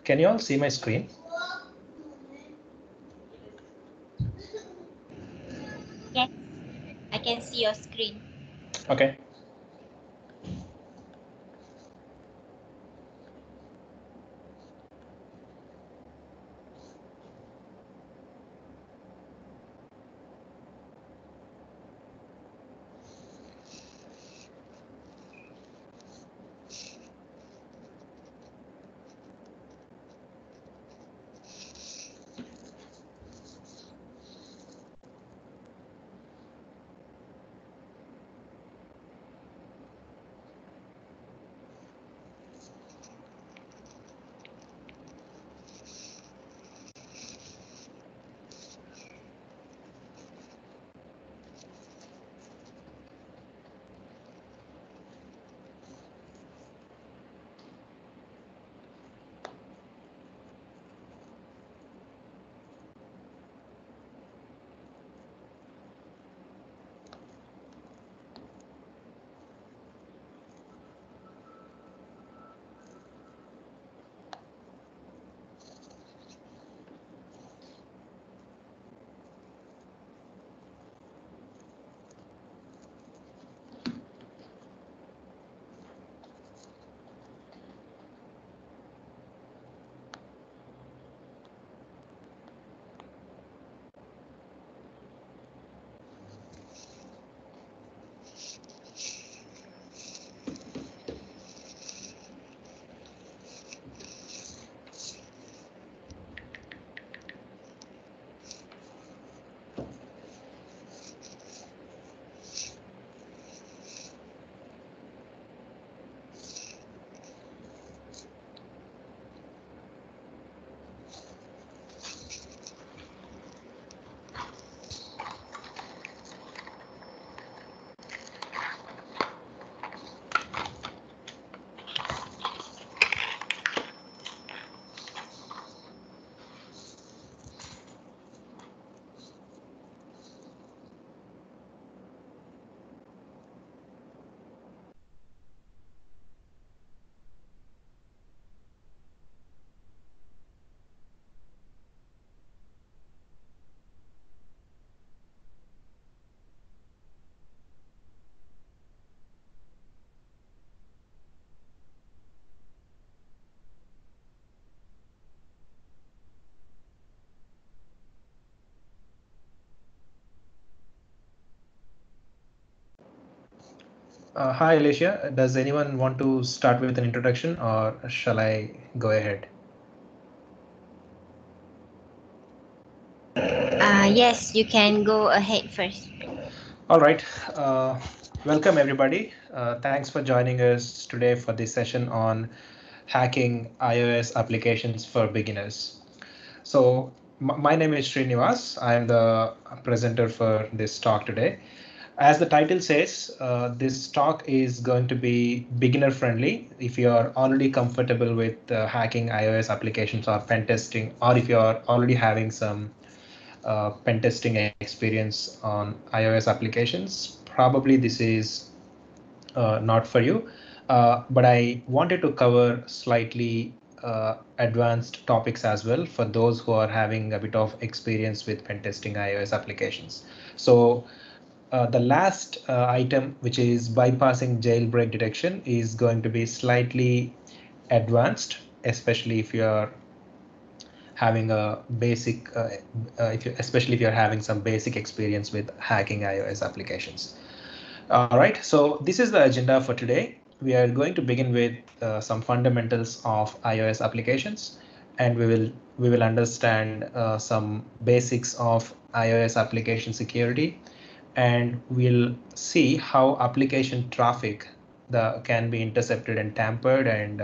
Can you all see my screen? Yes, I can see your screen. Okay. Hi, Alicia. Does anyone want to start with an introduction, or shall I go ahead? Yes, you can go ahead first. All right. Welcome, everybody. Thanks for joining us today for this session on hacking iOS applications for beginners. So, my name is Srinivas. I am the presenter for this talk today. As the title says, this talk is going to be beginner friendly. If you are already comfortable with hacking iOS applications or pen testing, or if you are already having some pen testing experience on iOS applications, probably this is not for you. But I wanted to cover slightly advanced topics as well for those who are having a bit of experience with pen testing iOS applications. So the last item, which is bypassing jailbreak detection, is going to be slightly advanced, especially if you are having a basic, especially if you're having some basic experience with hacking iOS applications. All right, so this is the agenda for today. We are going to begin with some fundamentals of iOS applications, and we will understand some basics of iOS application security, and we'll see how application traffic can be intercepted and tampered, and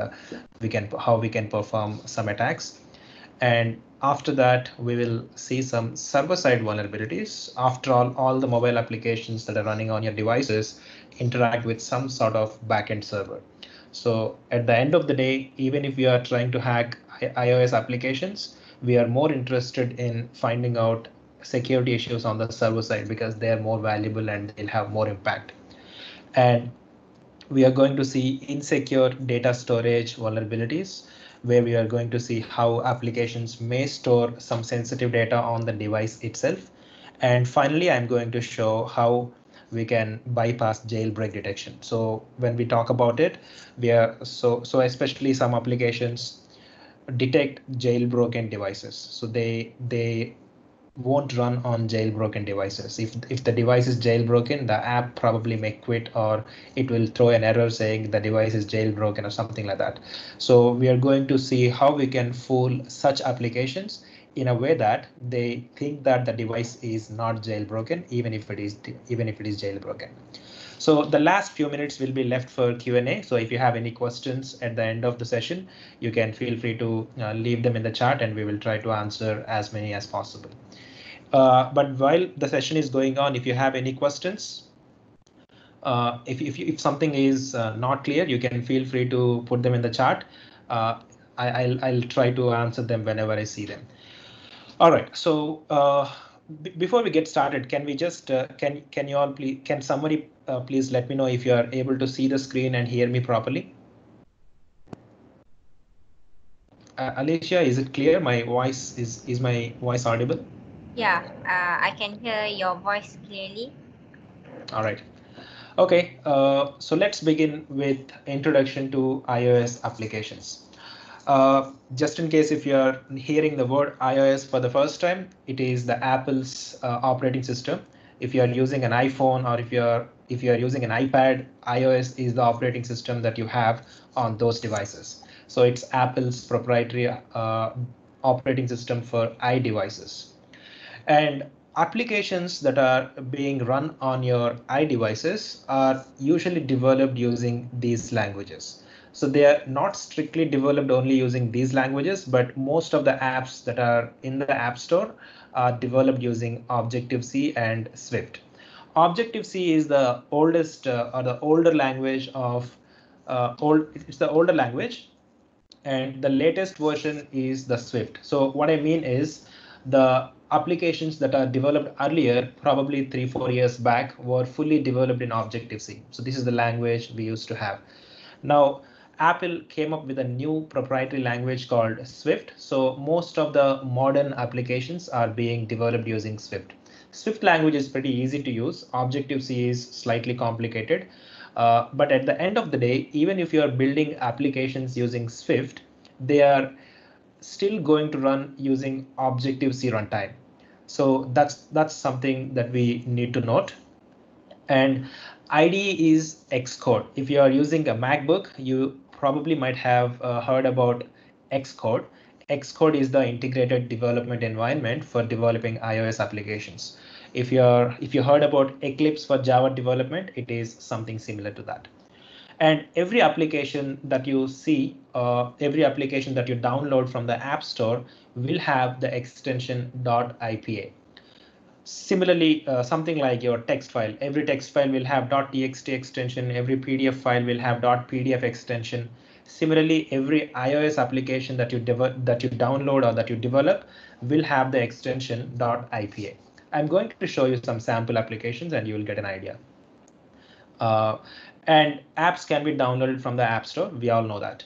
how we can perform some attacks. And after that, we will see some server-side vulnerabilities. After all the mobile applications that are running on your devices interact with some sort of backend server. So at the end of the day, even if we are trying to hack iOS applications, we are more interested in finding out security issues on the server side because they are more valuable and they'll have more impact. And we are going to see insecure data storage vulnerabilities. where we are going to see how applications may store some sensitive data on the device itself. And finally, I'm going to show how we can bypass jailbreak detection. So when we talk about it, we are so especially some applications detect jailbroken devices. So they won't run on jailbroken devices. If the device is jailbroken, the app probably may quit, or it will throw an error saying the device is jailbroken or something like that. So we are going to see how we can fool such applications in a way that they think that the device is not jailbroken, even if it is jailbroken. So the last few minutes will be left for Q&A. So if you have any questions at the end of the session, you can feel free to leave them in the chat, and we will try to answer as many as possible. But while the session is going on, if you have any questions, if something is not clear, you can feel free to put them in the chat. I'll try to answer them whenever I see them. All right. So before we get started, can we just can you all please can somebody please let me know if you are able to see the screen and hear me properly? Alicia, is it clear? My voice is my voice audible? Yeah, I can hear your voice clearly. All right. Okay, so let's begin with introduction to iOS applications. Just in case if you're hearing the word iOS for the first time, it is the Apple's operating system. If you are using an iPhone, or if you are using an iPad, iOS is the operating system that you have on those devices. So it's Apple's proprietary operating system for iDevices. And applications that are being run on your iDevices are usually developed using these languages. So they are not strictly developed only using these languages, but most of the apps that are in the App Store are developed using Objective-C and Swift. Objective-C is the oldest or the older language of it's the older language, and the latest version is the Swift. So what I mean is the applications that are developed earlier, probably 3-4 years back, were fully developed in Objective-C. So this is the language we used to have. Now, Apple came up with a new proprietary language called Swift. So most of the modern applications are being developed using Swift. Swift language is pretty easy to use. Objective-C is slightly complicated. But at the end of the day, even if you are building applications using Swift, they are still going to run using Objective-C runtime. So that's something that we need to note. And IDE is Xcode. If you are using a MacBook, you probably might have heard about Xcode. Xcode is the integrated development environment for developing iOS applications. If you heard about Eclipse for Java development, it is something similar to that. And every application that you see, every application that you download from the App Store will have the extension .ipa. Similarly, something like your text file, every text file will have .txt extension, every PDF file will have .pdf extension. Similarly, every iOS application that you download or that you develop will have the extension .ipa. I'm going to show you some sample applications and you will get an idea. And apps can be downloaded from the App Store. We all know that.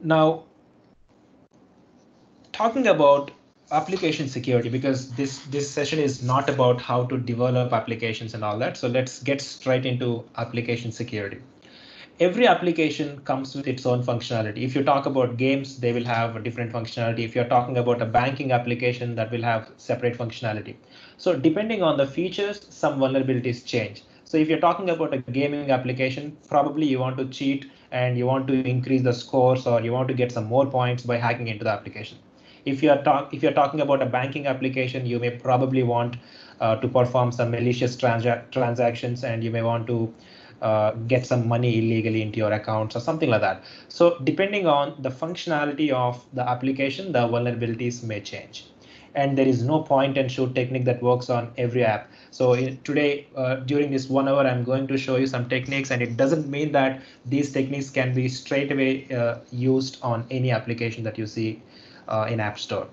Now, talking about application security, because this session is not about how to develop applications and all that. So let's get straight into application security. Every application comes with its own functionality. If you talk about games, they will have a different functionality. If you're talking about a banking application, that will have separate functionality. So depending on the features, some vulnerabilities change. So if you're talking about a gaming application, probably you want to cheat and you want to increase the scores, or you want to get some more points by hacking into the application. If you're talking about a banking application, you may probably want to perform some malicious transactions, and you may want to get some money illegally into your accounts or something like that. So depending on the functionality of the application, the vulnerabilities may change. And there is no point and shoot technique that works on every app. So today, during this 1 hour, I'm going to show you some techniques, and it doesn't mean that these techniques can be straight away used on any application that you see in App Store.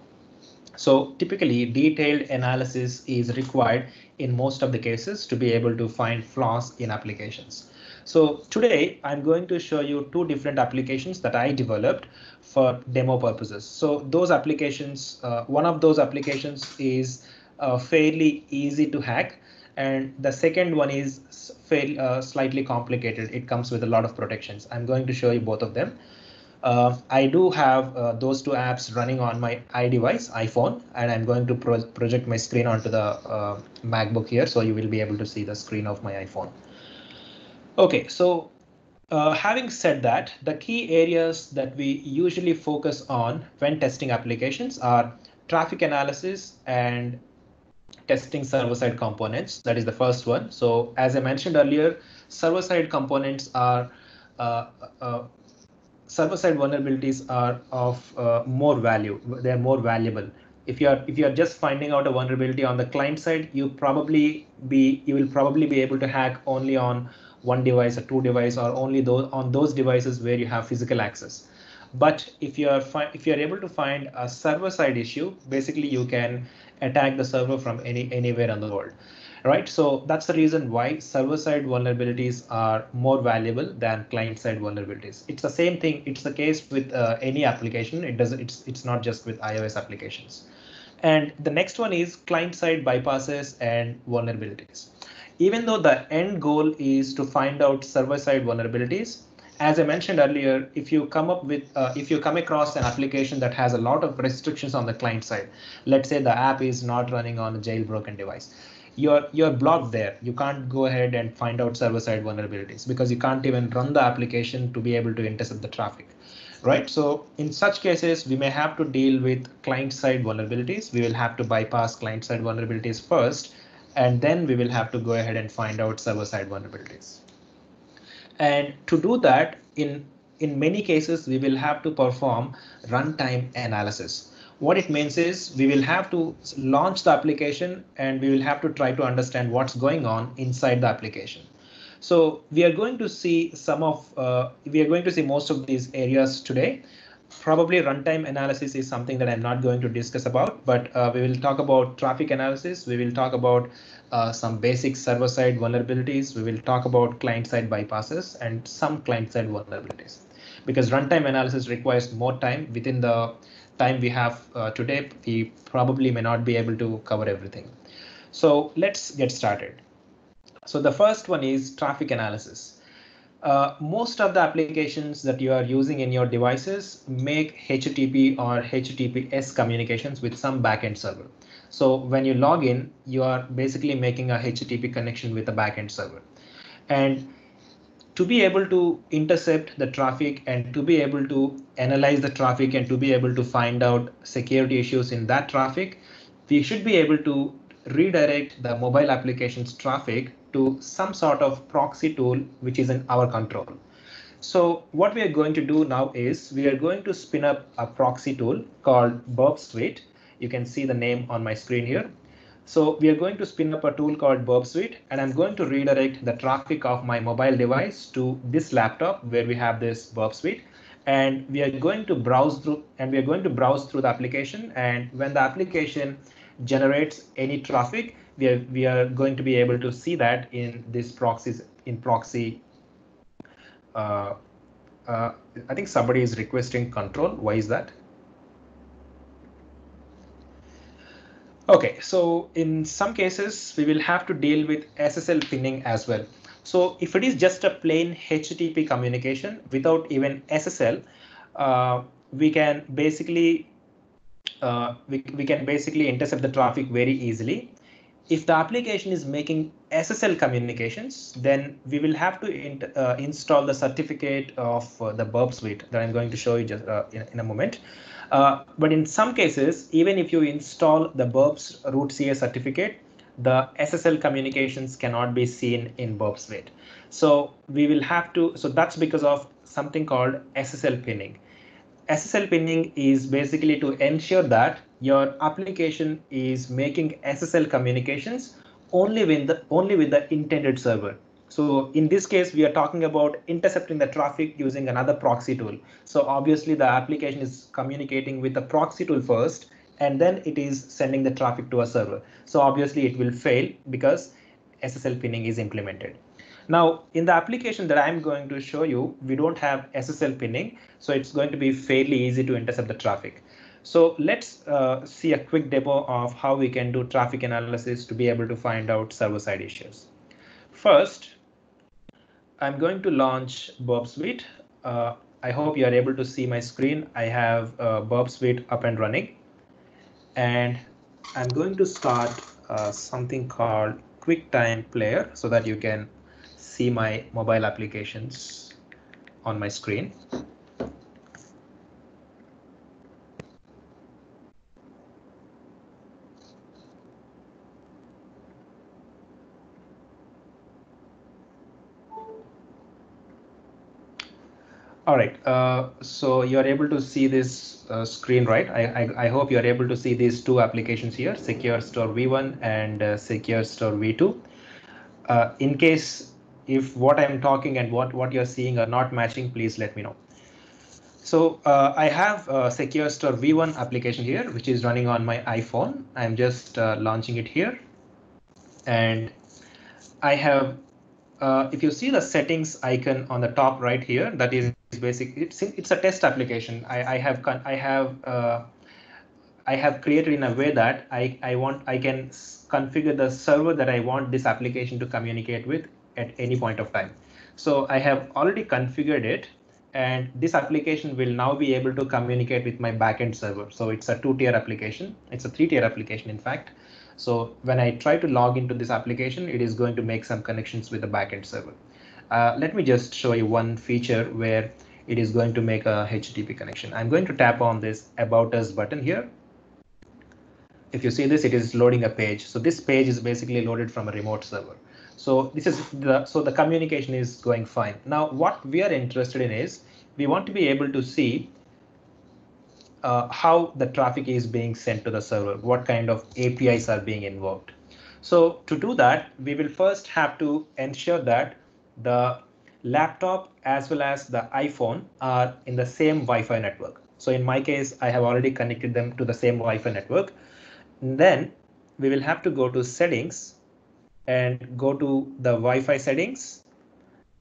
So typically, detailed analysis is required in most of the cases to be able to find flaws in applications. So today I'm going to show you two different applications that I developed for demo purposes. So those applications, one of those applications is fairly easy to hack, and the second one is slightly complicated. It comes with a lot of protections. I'm going to show you both of them. I do have those two apps running on my iDevice, iPhone, and I'm going to project my screen onto the MacBook here, so you will be able to see the screen of my iPhone. Okay, so having said that, the key areas that we usually focus on when testing applications are traffic analysis and testing server-side components. That is the first one. So as I mentioned earlier, server-side components are uh, uh, server-side vulnerabilities are of more value. They're more valuable. If you're just finding out a vulnerability on the client side, you will probably be able to hack only on one device or two devices, or only those devices where you have physical access. But if you're able to find a server-side issue, basically you can attack the server from anywhere in the world. Right, so that's the reason why server-side vulnerabilities are more valuable than client-side vulnerabilities. It's the same thing. It's the case with any application. It's not just with iOS applications. And the next one is client-side bypasses and vulnerabilities. Even though the end goal is to find out server-side vulnerabilities, as I mentioned earlier, if you come across an application that has a lot of restrictions on the client side, let's say the app is not running on a jailbroken device, you're blocked there. You can't go ahead and find out server-side vulnerabilities because you can't even run the application to be able to intercept the traffic. Right, so in such cases, we may have to deal with client-side vulnerabilities. We will have to bypass client-side vulnerabilities first, and then we will have to go ahead and find out server-side vulnerabilities. And to do that, in many cases, we will have to perform runtime analysis. What it means is we will have to launch the application and we will have to try to understand what's going on inside the application. So we are going to see we are going to see most of these areas today. Probably runtime analysis is something that I'm not going to discuss about, but we will talk about traffic analysis. We will talk about some basic server-side vulnerabilities. We will talk about client-side bypasses and some client-side vulnerabilities. Because runtime analysis requires more time. Within the time we have today, we probably may not be able to cover everything. So let's get started. So the first one is traffic analysis. Most of the applications that you are using in your devices make HTTP or HTTPS communications with some backend server. So when you log in, you are basically making a HTTP connection with a backend server. And to be able to intercept the traffic and to be able to analyze the traffic and to be able to find out security issues in that traffic, we should be able to redirect the mobile application's traffic to some sort of proxy tool which is in our control. So what we are going to do now is we are going to spin up a proxy tool called Burp Suite. You can see the name on my screen here. So we are going to spin up a tool called Burp Suite, and I'm going to redirect the traffic of my mobile device to this laptop where we have this Burp Suite. And we are going to browse through the application. And when the application generates any traffic, we are going to be able to see that in this proxy. Uh, I think somebody is requesting control. Why is that? Okay, so in some cases, we will have to deal with SSL pinning as well. So if it is just a plain HTTP communication without even SSL, we can basically we can basically intercept the traffic very easily. If the application is making SSL communications, then we will have to install the certificate of the Burp Suite that I'm going to show you just in a moment. But in some cases, even if you install the Burp's root CA certificate, the SSL communications cannot be seen in Burp Suite. So we will have to. So that's because of something called SSL pinning. SSL pinning is basically to ensure that your application is making SSL communications only with the intended server. So in this case, we are talking about intercepting the traffic using another proxy tool. So obviously the application is communicating with the proxy tool first, and then it is sending the traffic to a server. So obviously it will fail because SSL pinning is implemented. Now, in the application that I'm going to show you, we don't have SSL pinning, so it's going to be fairly easy to intercept the traffic. So let's see a quick demo of how we can do traffic analysis to be able to find out server-side issues. First, I'm going to launch Burp Suite. I hope you are able to see my screen. I have Burp Suite up and running. And I'm going to start something called QuickTime Player so that you can see my mobile applications on my screen. All right, so you're able to see this screen, right? I hope you're able to see these two applications here, Secure Store V1 and Secure Store V2. In case if what I'm talking and what you're seeing are not matching, please let me know. So I have a Secure Store V1 application here, which is running on my iPhone. I'm just launching it here. And I have, if you see the settings icon on the top right here, that is basic. It's a test application. I have created in a way that I can configure the server that I want this application to communicate with at any point of time. So I have already configured it, and this application will now be able to communicate with my backend server. So it's a two-tier application. It's a three-tier application, in fact. So when I try to log into this application, it is going to make some connections with the backend server. Let me just show you one feature where it is going to make a HTTP connection. I'm going to tap on this About Us button here. If you see this, it is loading a page. So this page is basically loaded from a remote server. So this is the communication is going fine. Now, what we are interested in is we want to be able to see how the traffic is being sent to the server, what kind of APIs are being invoked. So to do that, we will first have to ensure that the laptop as well as the iPhone are in the same Wi-Fi network. So in my case, I have already connected them to the same Wi-Fi network. Then we will have to go to settings and go to the Wi-Fi settings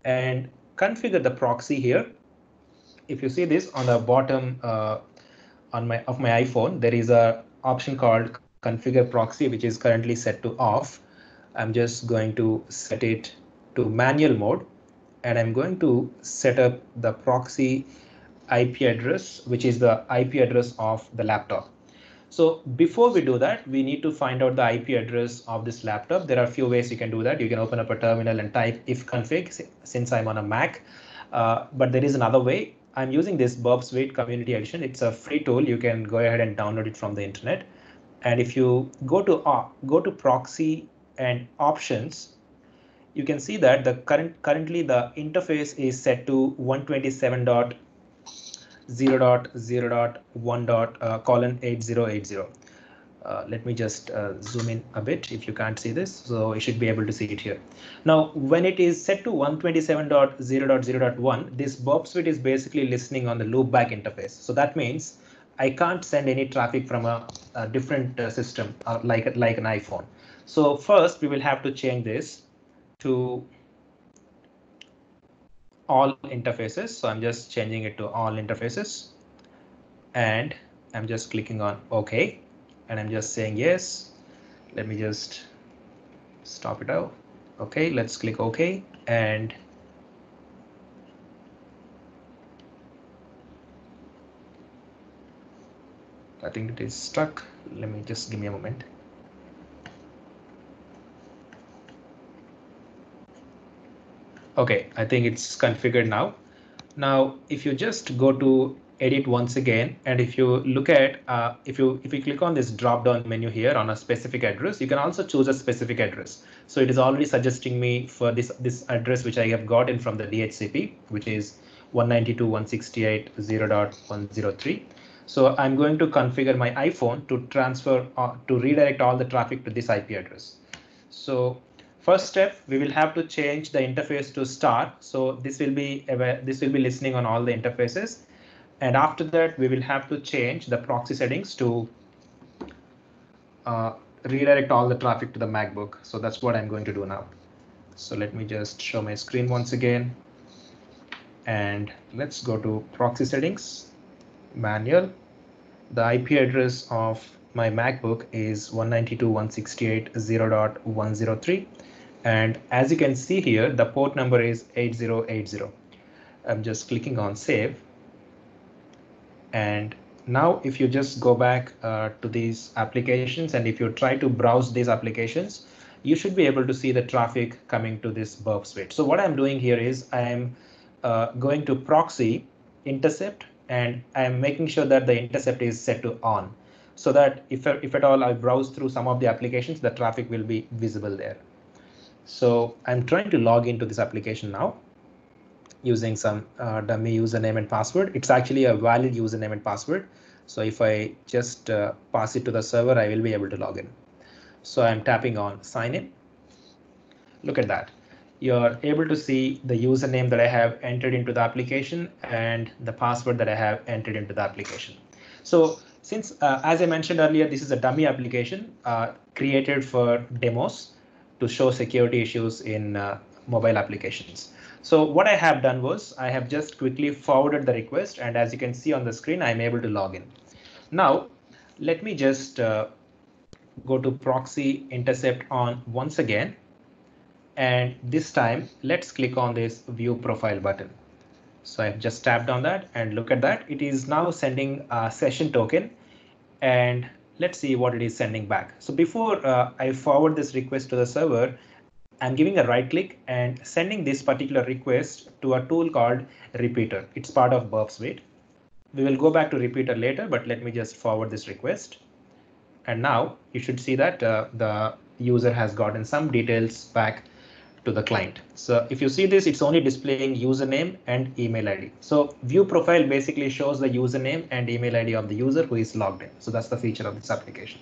and configure the proxy here. If you see this on the bottom of my iPhone, there is a option called configure proxy, which is currently set to off. I'm just going to set it to manual mode, and I'm going to set up the proxy IP address, which is the IP address of the laptop. So before we do that, we need to find out the IP address of this laptop. There are a few ways you can do that. You can open up a terminal and type ifconfig since I'm on a Mac. But there is another way. I'm using this Burp Suite Community Edition. It's a free tool. You can go ahead and download it from the internet. And if you go to proxy and options, you can see that the currently the interface is set to 127.0.0.1.8080. Let me just zoom in a bit if you can't see this. So you should be able to see it here. Now, when it is set to 127.0.0.1, this Burp Suite is basically listening on the loopback interface. So that means I can't send any traffic from a different system like an iPhone. So first, we will have to change this to all interfaces. So I'm just changing it to all interfaces. And I'm just clicking on OK. And I'm just saying yes. Let me just stop it out. OK, let's click OK. And I think it is stuck. Let me just give me a moment. OK, I think it's configured now. Now, if you just go to edit once again, and if you look at if you click on this drop down menu here on a specific address, you can also choose a specific address. So it is already suggesting me for this address which I have gotten from the DHCP, which is 192.168.0.103. So I'm going to configure my iPhone to transfer to redirect all the traffic to this IP address. So first step, we will have to change the interface to star. So this will be listening on all the interfaces. And after that, we will have to change the proxy settings to redirect all the traffic to the MacBook. So that's what I'm going to do now. So let me just show my screen once again. And let's go to proxy settings, manual. The IP address of my MacBook is 192.168.0.103. And as you can see here, the port number is 8080. I'm just clicking on save. And now if you just go back to these applications, and if you try to browse these applications, you should be able to see the traffic coming to this burp suite. So what I'm doing here is I'm going to proxy intercept, and I'm making sure that the intercept is set to on, so that if at all I browse through some of the applications, the traffic will be visible there. So I'm trying to log into this application now using some dummy username and password. It's actually a valid username and password. So if I just pass it to the server, I will be able to log in. So I'm tapping on sign in. Look at that. You're able to see the username that I have entered into the application and the password that I have entered into the application. So since, as I mentioned earlier, this is a dummy application created for demos to show security issues in mobile applications. So what I have done was I have just quickly forwarded the request, and as you can see on the screen, I'm able to log in. Now, let me just go to proxy intercept on once again. And this time, let's click on this view profile button. So I've just tapped on that, and look at that. It is now sending a session token, and let's see what it is sending back. So before I forward this request to the server, I'm giving a right click and sending this particular request to a tool called Repeater. It's part of Burp Suite. We will go back to Repeater later, but let me just forward this request. And now you should see that the user has gotten some details back to the client. So if you see this, it's only displaying username and email ID. So view profile basically shows the username and email ID of the user who is logged in. So that's the feature of this application.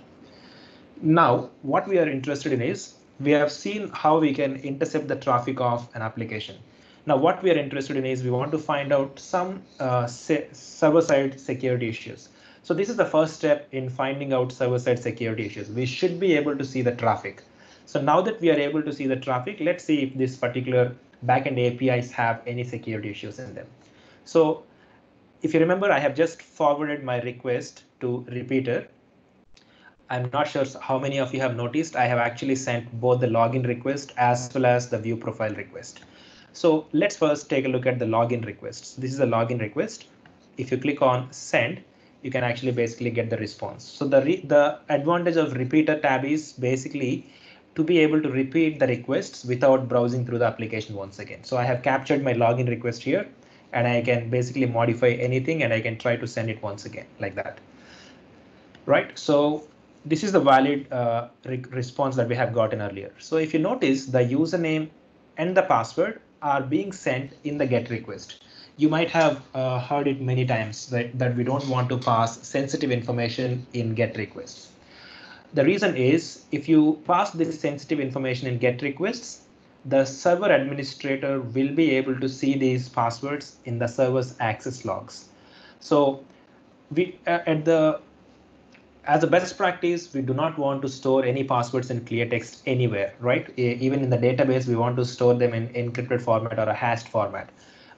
Now, what we are interested in is we have seen how we can intercept the traffic of an application. Now, what we are interested in is we want to find out some server-side security issues. So this is the first step in finding out server-side security issues. We should be able to see the traffic. So now that we are able to see the traffic, let's see if this particular backend APIs have any security issues in them. So if you remember, I have just forwarded my request to Repeater. I'm not sure how many of you have noticed, I have actually sent both the login request as well as the view profile request. So let's first take a look at the login requests. This is a login request. If you click on send, you can actually basically get the response. So the advantage of Repeater tab is basically to be able to repeat the requests without browsing through the application once again. So I have captured my login request here, and I can basically modify anything, and I can try to send it once again like that. Right, so this is the valid response that we have gotten earlier. So if you notice, the username and the password are being sent in the GET request. You might have heard it many times that we don't want to pass sensitive information in GET requests. The reason is if you pass this sensitive information in GET requests, the server administrator will be able to see these passwords in the server's access logs. So we as a best practice, we do not want to store any passwords in clear text anywhere, right? Even in the database, we want to store them in encrypted format or a hashed format.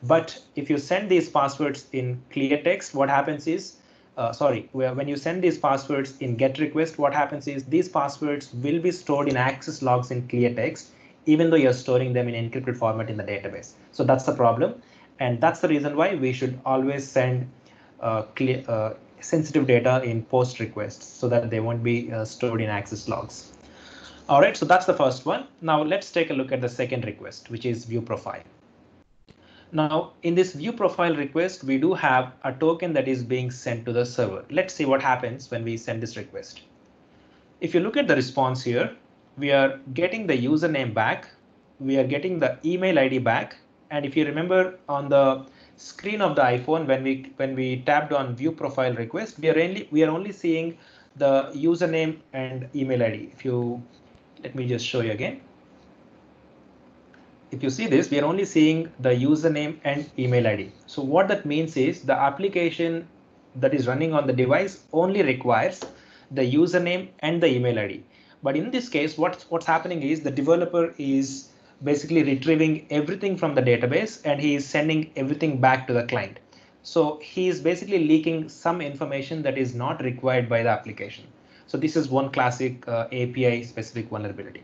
But if you send these passwords in clear text, what happens is, when you send these passwords in GET request, what happens is these passwords will be stored in access logs in clear text, even though you're storing them in encrypted format in the database. So that's the problem. And that's the reason why we should always send sensitive data in post requests so that they won't be stored in access logs. All right, so that's the first one. Now let's take a look at the second request, which is view profile. Now in this view profile request, we do have a token that is being sent to the server. Let's see what happens when we send this request. If you look at the response here, we are getting the username back, we are getting the email ID back, and if you remember on the screen of the iPhone, when we tapped on view profile request, we are only seeing the username and email ID. Let me just show you again. If you see this, we are only seeing the username and email ID. So what that means is the application that is running on the device only requires the username and the email ID. But in this case, what's happening is the developer is basically retrieving everything from the database, and he is sending everything back to the client. So he is basically leaking some information that is not required by the application. So this is one classic API specific vulnerability.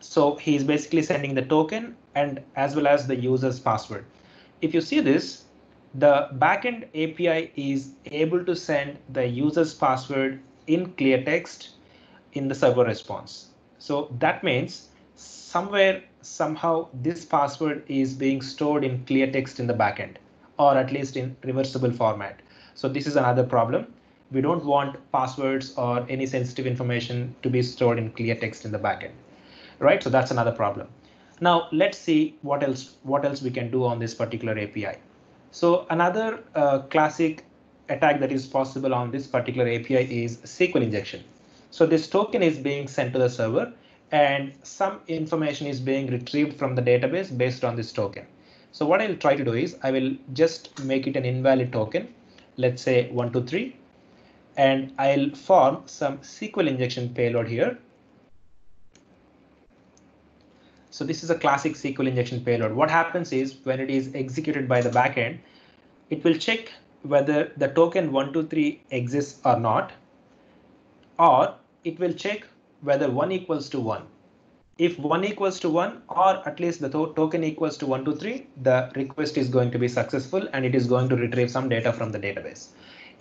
So he is basically sending the token and as well as the user's password. If you see this, the backend API is able to send the user's password in clear text in the server response. So that means somewhere, somehow, this password is being stored in clear text in the backend, or at least in reversible format. So this is another problem. We don't want passwords or any sensitive information to be stored in clear text in the backend, right? So that's another problem. Now let's see what else we can do on this particular API. So another classic attack that is possible on this particular API is SQL injection. So this token is being sent to the server, and some information is being retrieved from the database based on this token. So what I'll try to do is I will just make it an invalid token, let's say 123, and I'll form some SQL injection payload here. So this is a classic SQL injection payload. What happens is when it is executed by the backend, it will check whether the token 123 exists or not, or it will check whether 1 equals to 1. If 1 equals to 1, or at least the token equals to 123, the request is going to be successful and it is going to retrieve some data from the database.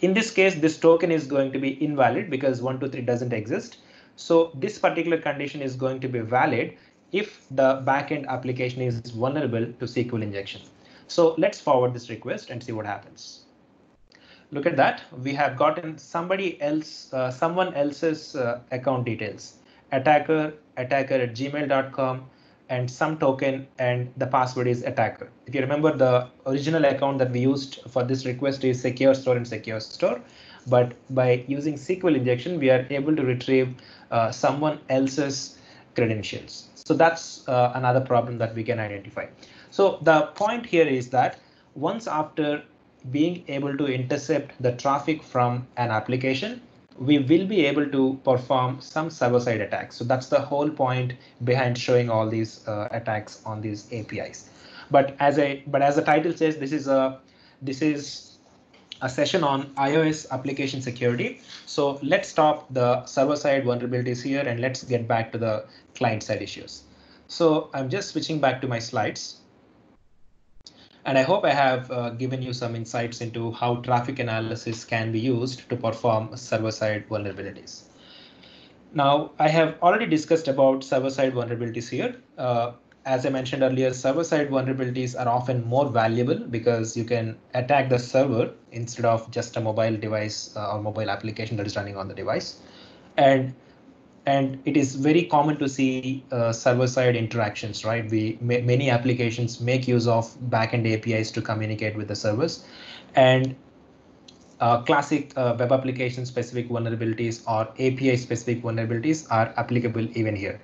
In this case, this token is going to be invalid because 123 doesn't exist. So this particular condition is going to be valid if the backend application is vulnerable to SQL injection. So let's forward this request and see what happens. Look at that. We have gotten someone else's account details. Attacker at gmail.com, and some token, and the password is attacker. If you remember, the original account that we used for this request is secure store and secure store. But by using SQL injection, we are able to retrieve someone else's credentials. So that's another problem that we can identify. So the point here is that once after being able to intercept the traffic from an application, we will be able to perform some server-side attacks. So that's the whole point behind showing all these attacks on these APIs. But as the title says, this is a session on iOS application security. So let's stop the server-side vulnerabilities here and let's get back to the client-side issues. So I'm just switching back to my slides. And I hope I have given you some insights into how traffic analysis can be used to perform server-side vulnerabilities. Now, I have already discussed about server-side vulnerabilities here. As I mentioned earlier, server-side vulnerabilities are often more valuable because you can attack the server instead of just a mobile device or mobile application that is running on the device. And it is very common to see server-side interactions, right? Many applications make use of backend APIs to communicate with the servers, and classic web application specific vulnerabilities or API specific vulnerabilities are applicable even here.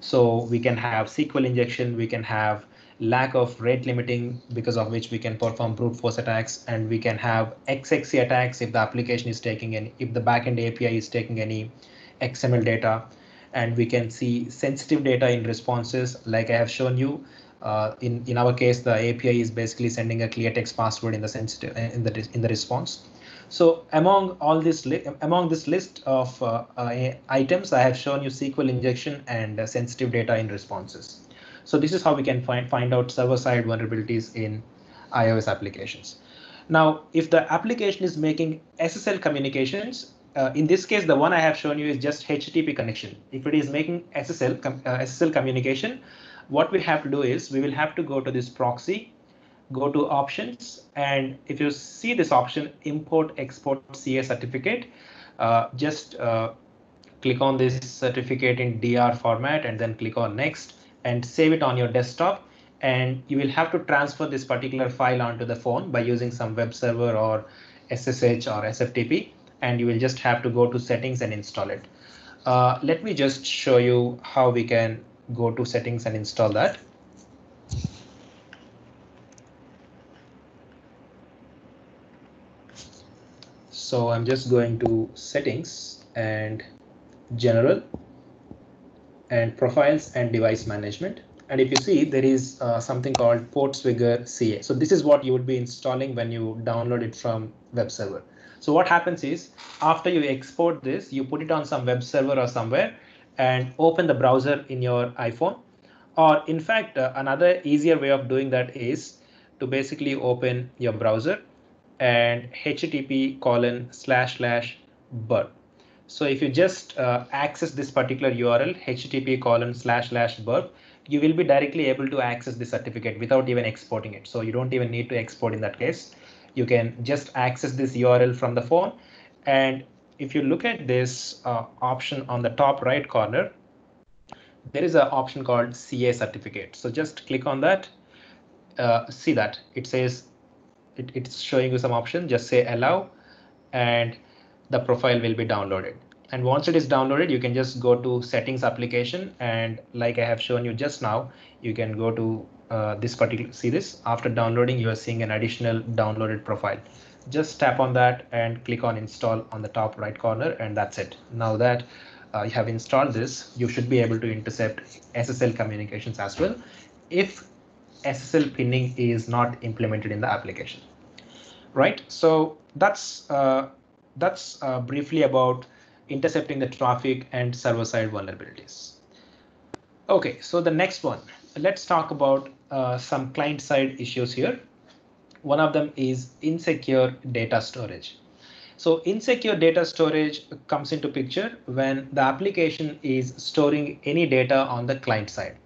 So we can have SQL injection, we can have lack of rate limiting, because of which we can perform brute force attacks, and we can have XXC attacks if the application is taking any, if the backend API is taking any XML data, and we can see sensitive data in responses like I have shown you. In our case, the API is basically sending a clear text password in the sensitive in the response. So among this list of items, I have shown you SQL injection and sensitive data in responses. So this is how we can find out server-side vulnerabilities in iOS applications. Now, if the application is making SSL communications, in this case, the one I have shown you is just HTTP connection. If it is making SSL communication, what we have to do is we will have to go to this proxy, go to options, and if you see this option, import export CA certificate, just click on this certificate in DR format and then click on next and save it on your desktop. And you will have to transfer this particular file onto the phone by using some web server or SSH or SFTP, and you will just have to go to settings and install it. Let me just show you how we can go to settings and install that. So I'm just going to settings and general and profiles and device management. And if you see, there is something called Portswigger CA. So this is what you would be installing when you download it from web server. So what happens is after you export this, you put it on some web server or somewhere and open the browser in your iPhone. Or in fact, another easier way of doing that is to basically open your browser and http://burp. So if you just access this particular URL, http://burp, you will be directly able to access the certificate without even exporting it. So you don't even need to export in that case. You can just access this URL from the phone. And if you look at this option on the top right corner, there is an option called CA certificate. So just click on that. See that it says it's showing you some option. Just say allow, and the profile will be downloaded. And once it is downloaded, you can just go to settings application, and like I have shown you just now, you can go to this particular, see this, after downloading you are seeing an additional downloaded profile. Just tap on that and click on install on the top right corner, and that's it. Now that you have installed this, you should be able to intercept SSL communications as well if SSL pinning is not implemented in the application. Right, so that's briefly about intercepting the traffic and server-side vulnerabilities. Okay, so the next one, let's talk about some client-side issues here. One of them is insecure data storage. So insecure data storage comes into picture when the application is storing any data on the client side.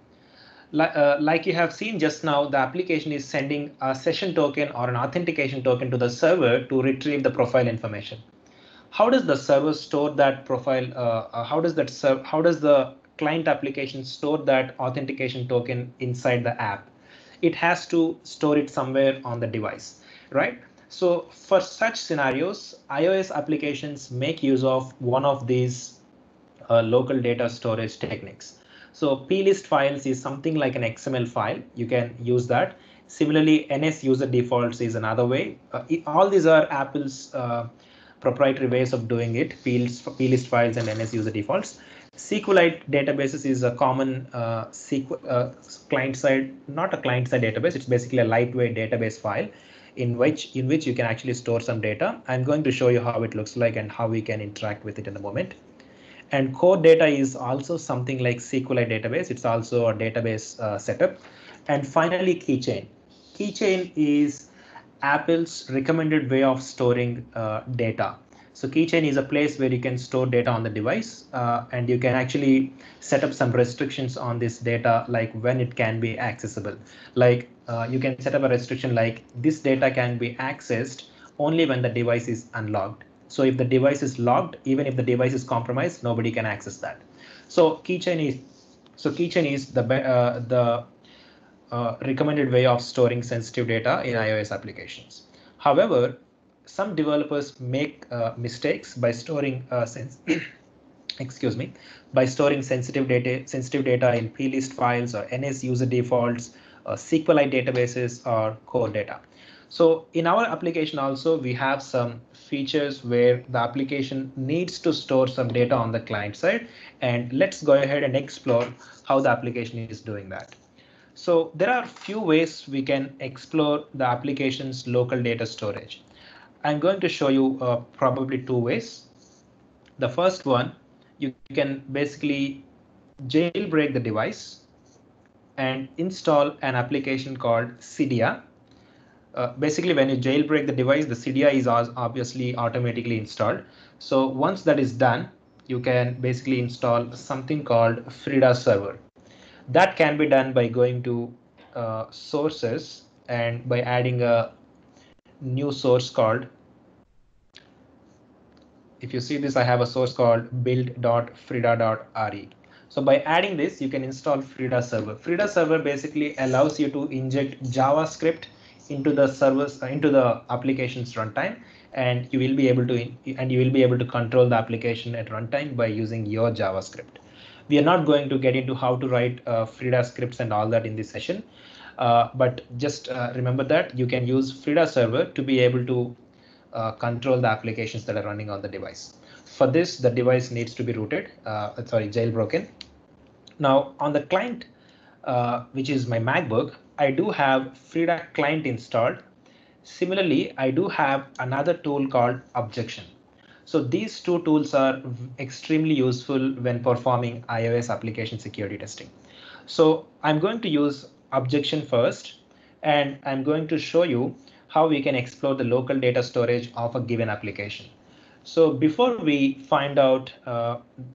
Like you have seen just now, the application is sending a session token or an authentication token to the server to retrieve the profile information. How does the server store that profile? How does the client application store that authentication token inside the app? It has to store it somewhere on the device, right? So for such scenarios, iOS applications make use of one of these local data storage techniques. So plist files is something like an XML file. You can use that. Similarly, NS user defaults is another way. All these are Apple's proprietary ways of doing it, plist files and NS user defaults. SQLite databases is a common client-side, not a client-side database. It's basically a lightweight database file in which you can actually store some data. I'm going to show you how it looks like and how we can interact with it in a moment. And core data is also something like SQLite database. It's also a database setup. And finally, keychain. Keychain is Apple's recommended way of storing data. So keychain is a place where you can store data on the device, and you can actually set up some restrictions on this data, like when it can be accessible. Like you can set up a restriction like this data can be accessed only when the device is unlocked. So if the device is logged, even if the device is compromised, nobody can access that. So keychain is the recommended way of storing sensitive data in iOS applications. However, some developers make mistakes by storing excuse me, by storing sensitive data in plist files or NS user defaults, SQLite databases, or core data. So in our application also, we have some features where the application needs to store some data on the client side. And let's go ahead and explore how the application is doing that. So there are few ways we can explore the application's local data storage. I'm going to show you probably two ways. The first one, you can basically jailbreak the device and install an application called Cydia. Basically, when you jailbreak the device, the Cydia is obviously automatically installed. So once that is done, you can basically install something called Frida server. That can be done by going to sources and by adding a new source called, if you see this, I have a source called build.frida.re. So by adding this, you can install Frida server. Frida server basically allows you to inject JavaScript into the servers, into the application's runtime, and you will be able to control the application at runtime by using your JavaScript. We are not going to get into how to write Frida scripts and all that in this session, but just remember that you can use Frida server to be able to control the applications that are running on the device. For this, the device needs to be rooted, jailbroken. Now on the client which is my MacBook, I do have Frida client installed. Similarly, I do have another tool called Objection. So these two tools are extremely useful when performing iOS application security testing. So I'm going to use Objection first, and I'm going to show you how we can explore the local data storage of a given application. So before we find out,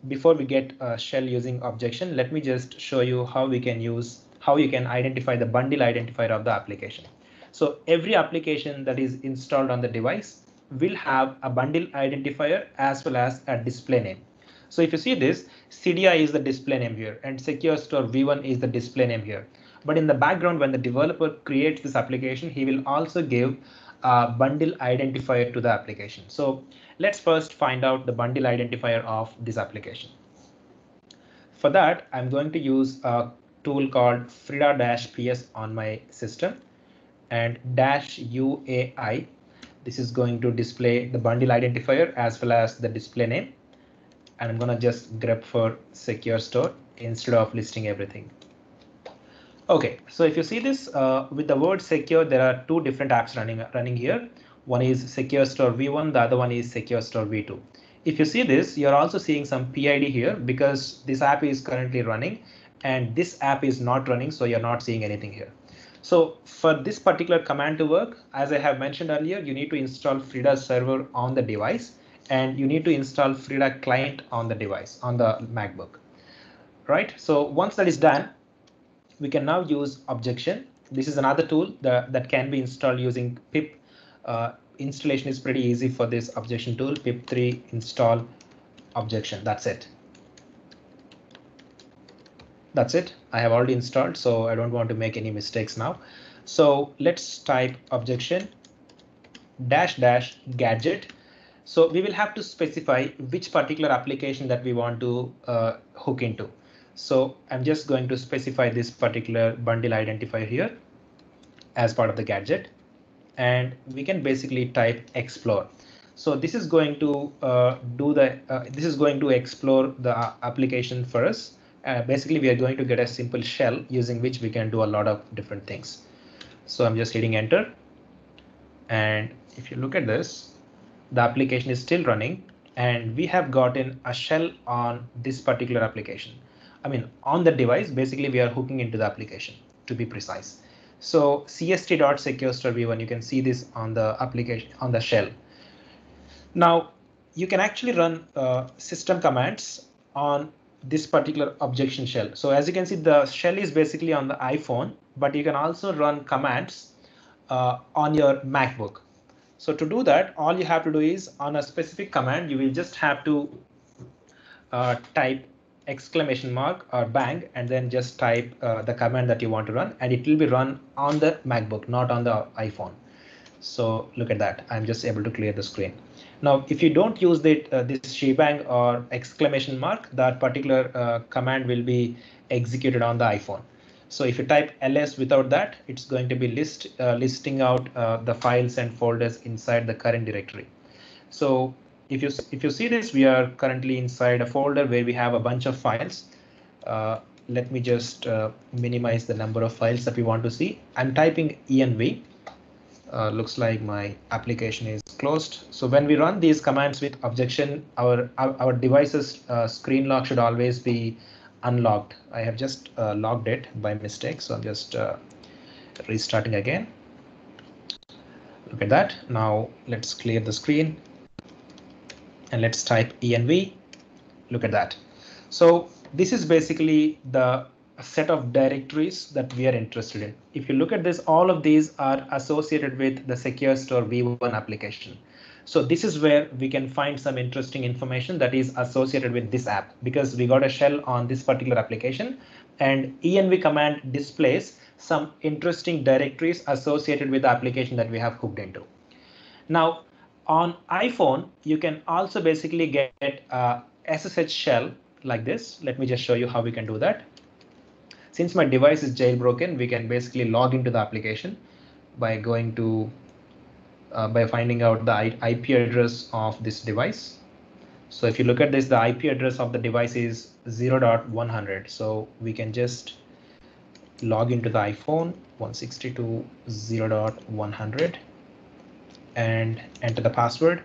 before we get a shell using Objection, let me just show you how we can use, how you can identify the bundle identifier of the application. So every application that is installed on the device will have a bundle identifier as well as a display name. So if you see this, CDI is the display name here and Secure Store V1 is the display name here. But in the background, when the developer creates this application, he will also give a bundle identifier to the application. So let's first find out the bundle identifier of this application. For that, I'm going to use a tool called Frida-PS on my system and -UAI. This is going to display the bundle identifier as well as the display name. And I'm going to just grep for Secure Store instead of listing everything. OK, so if you see this with the word secure, there are two different apps running here. One is Secure Store V1, the other one is Secure Store V2. If you see this, you're also seeing some PID here because this app is currently running and this app is not running, so you're not seeing anything here. So for this particular command to work, as I have mentioned earlier, you need to install Frida server on the device and you need to install Frida client on the device, on the MacBook. Right, so once that is done, we can now use Objection. This is another tool that can be installed using pip. Installation is pretty easy for this Objection tool. pip3 install Objection. That's it. That's it. I have already installed, so I don't want to make any mistakes now. So let's type Objection -- gadget. So we will have to specify which particular application that we want to hook into. So I'm just going to specify this particular bundle identifier here as part of the gadget. And we can basically type explore. So this is going to this is going to explore the application for us. Basically, we are going to get a simple shell using which we can do a lot of different things. So I'm just hitting enter. And if you look at this, the application is still running and we have gotten a shell on this particular application. I mean, on the device, basically we are hooking into the application to be precise. So cst.securestore-v1, you can see this on the application, on the shell. Now you can actually run system commands on this particular Objection shell. So as you can see, the shell is basically on the iPhone, but you can also run commands on your MacBook. So to do that, all you have to do is on a specific command, you will just have to type ! or bang, and then just type the command that you want to run, and it will be run on the MacBook, not on the iPhone. So look at that. I'm just able to clear the screen. Now, if you don't use this shebang or ! that particular command will be executed on the iPhone. So if you type ls without that, it's going to be listing out the files and folders inside the current directory. So if you see this, we are currently inside a folder where we have a bunch of files. Let me just minimize the number of files that we want to see. I'm typing env. Looks like my application is closed. So when we run these commands with Objection, our device's screen lock should always be unlocked. I have just logged it by mistake, so I'm just restarting again. Look at that. Now let's clear the screen and let's type env. Look at that. So this is basically the set of directories that we are interested in. If you look at this, all of these are associated with the Secure Store V1 application. So this is where we can find some interesting information that is associated with this app, because we got a shell on this particular application, and env command displays some interesting directories associated with the application that we have hooked into. Now on iPhone, you can also basically get a SSH shell like this. Let me just show you how we can do that. Since my device is jailbroken, we can basically log into the application by going to by finding out the IP address of this device. So if you look at this, the IP address of the device is 0.100. So we can just log into the iPhone 162.0.100 and enter the password.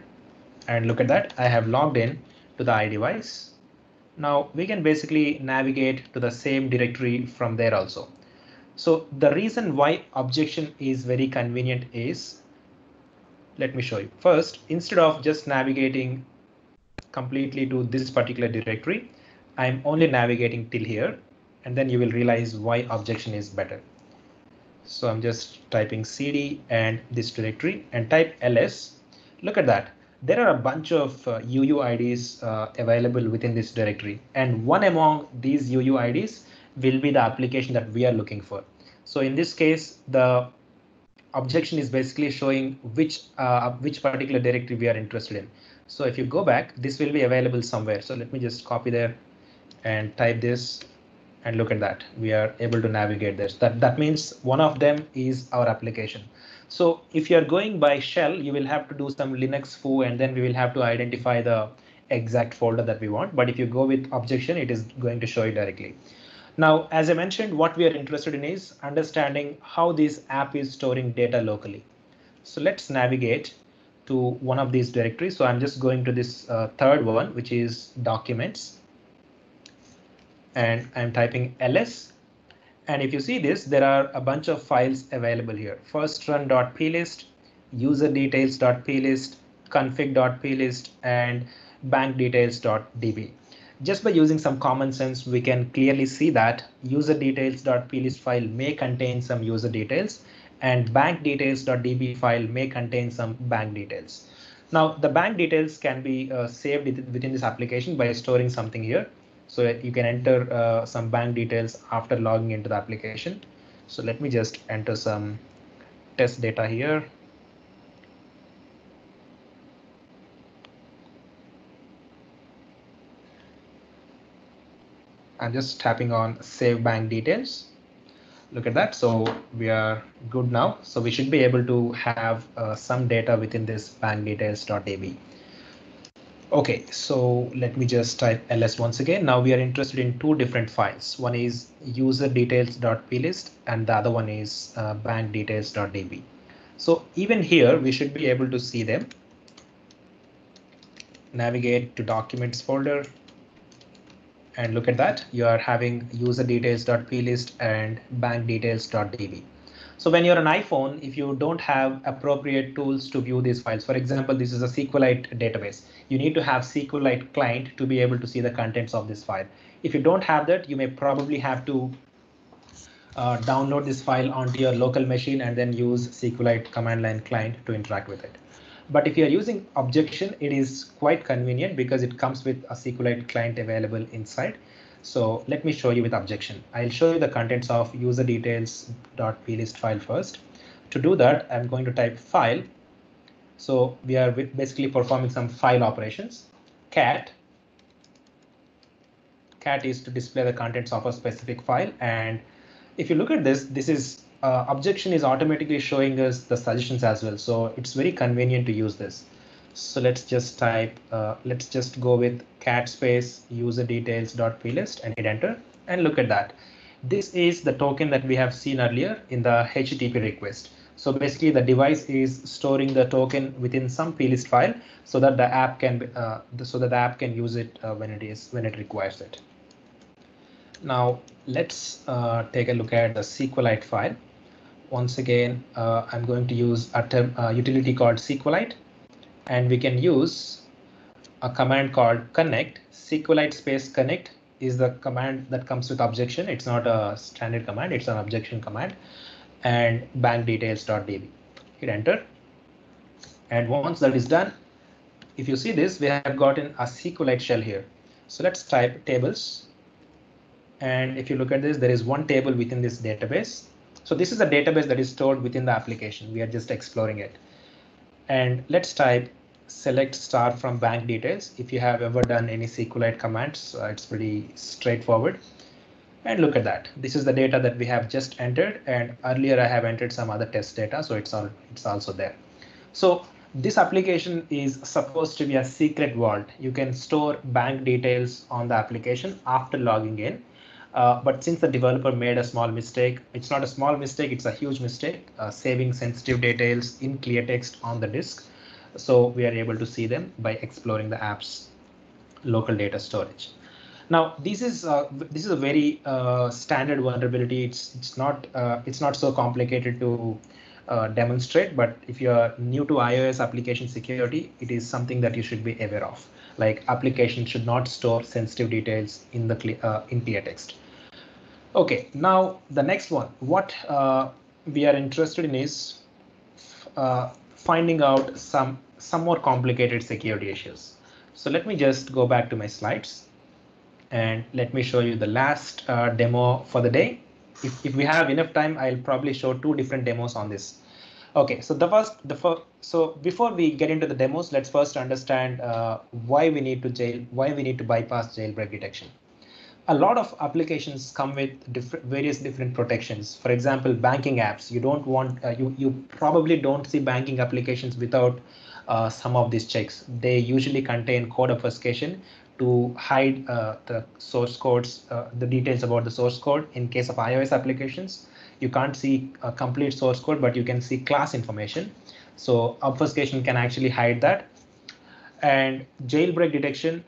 And look at that, I have logged in to the iDevice. Now we can basically navigate to the same directory from there also. So the reason why objection is very convenient is, let me show you. First, instead of just navigating completely to this particular directory, I'm only navigating till here, and then you will realize why objection is better. So I'm just typing cd and this directory and type ls. Look at that. There are a bunch of UUIDs available within this directory, and one among these UUIDs will be the application that we are looking for. So in this case, the objection is basically showing which particular directory we are interested in. So if you go back, this will be available somewhere. So let me just copy there and type this, and look at that. We are able to navigate this. That means one of them is our application. So if you are going by shell, you will have to do some Linux foo, and then we will have to identify the exact folder that we want. But if you go with objection, it is going to show you directly. Now, as I mentioned, what we are interested in is understanding how this app is storing data locally. So let's navigate to one of these directories. So I'm just going to this third one, which is documents. And I'm typing ls. And if you see this, there are a bunch of files available here. First run.plist, userdetails.plist, config.plist, and bankdetails.db. Just by using some common sense, we can clearly see that userdetails.plist file may contain some user details, and bankdetails.db file may contain some bank details. Now, the bank details can be saved within this application by storing something here. So you can enter some bank details after logging into the application. So let me just enter some test data here. I'm just tapping on save bank details. Look at that. So we are good now. So we should be able to have some data within this bank details.db. Okay, so let me just type ls once again. Now we are interested in two different files. One is userdetails.plist and the other one is bankdetails.db. So even here, we should be able to see them. Navigate to documents folder. And look at that, you are having userdetails.plist and bankdetails.db. So when you're an iPhone, if you don't have appropriate tools to view these files, for example, this is a SQLite database. You need to have SQLite client to be able to see the contents of this file. If you don't have that, you may probably have to download this file onto your local machine and then use SQLite command line client to interact with it. But if you are using objection, it is quite convenient because it comes with a SQLite client available inside. So let me show you with objection. I'll show you the contents of userdetails.plist file first. To do that, I'm going to type file. So we are basically performing some file operations. Cat is to display the contents of a specific file. And if you look at this, this is objection is automatically showing us the suggestions as well. So it's very convenient to use this. So let's just type, let's just go with cat space userdetails.plist and hit enter. And look at that. This is the token that we have seen earlier in the HTTP request. So basically the device is storing the token within some plist file so that the app can use it when it requires it. Now let's take a look at the SQLite file. Once again, I'm going to use a utility called SQLite, and we can use a command called connect. SQLite space connect is the command that comes with objection. It's not a standard command, it's an objection command. And bankdetails.db. Hit enter. And once that is done, if you see this, we have gotten a SQLite shell here. So let's type tables. And if you look at this, there is one table within this database. So this is a database that is stored within the application. We are just exploring it. And let's type select star from bank details. If you have ever done any SQLite commands, it's pretty straightforward. And look at that. This is the data that we have just entered. And earlier I have entered some other test data. So it's also there. So this application is supposed to be a secret vault. You can store bank details on the application after logging in. But since the developer made a small mistake, it's not a small mistake, it's a huge mistake, saving sensitive details in clear text on the disk. So we are able to see them by exploring the app's local data storage. Now, this is a very standard vulnerability. It's not so complicated to demonstrate, but if you are new to iOS application security, it is something that you should be aware of. Like applications should not store sensitive details in the in clear text. Okay, now the next one. What we are interested in is finding out some more complicated security issues. So let me just go back to my slides and let me show you the last demo for the day. If we have enough time, I'll probably show 2 different demos on this. Okay, so so before we get into the demos, let's first understand why we need to bypass jailbreak detection. A lot of applications come with various different protections. For example, banking apps. You don't want you probably don't see banking applications without some of these checks. They usually contain code obfuscation to hide the source codes, the details about the source code. In case of iOS applications, you can't see a complete source code, but you can see class information. So obfuscation can actually hide that. And jailbreak detection,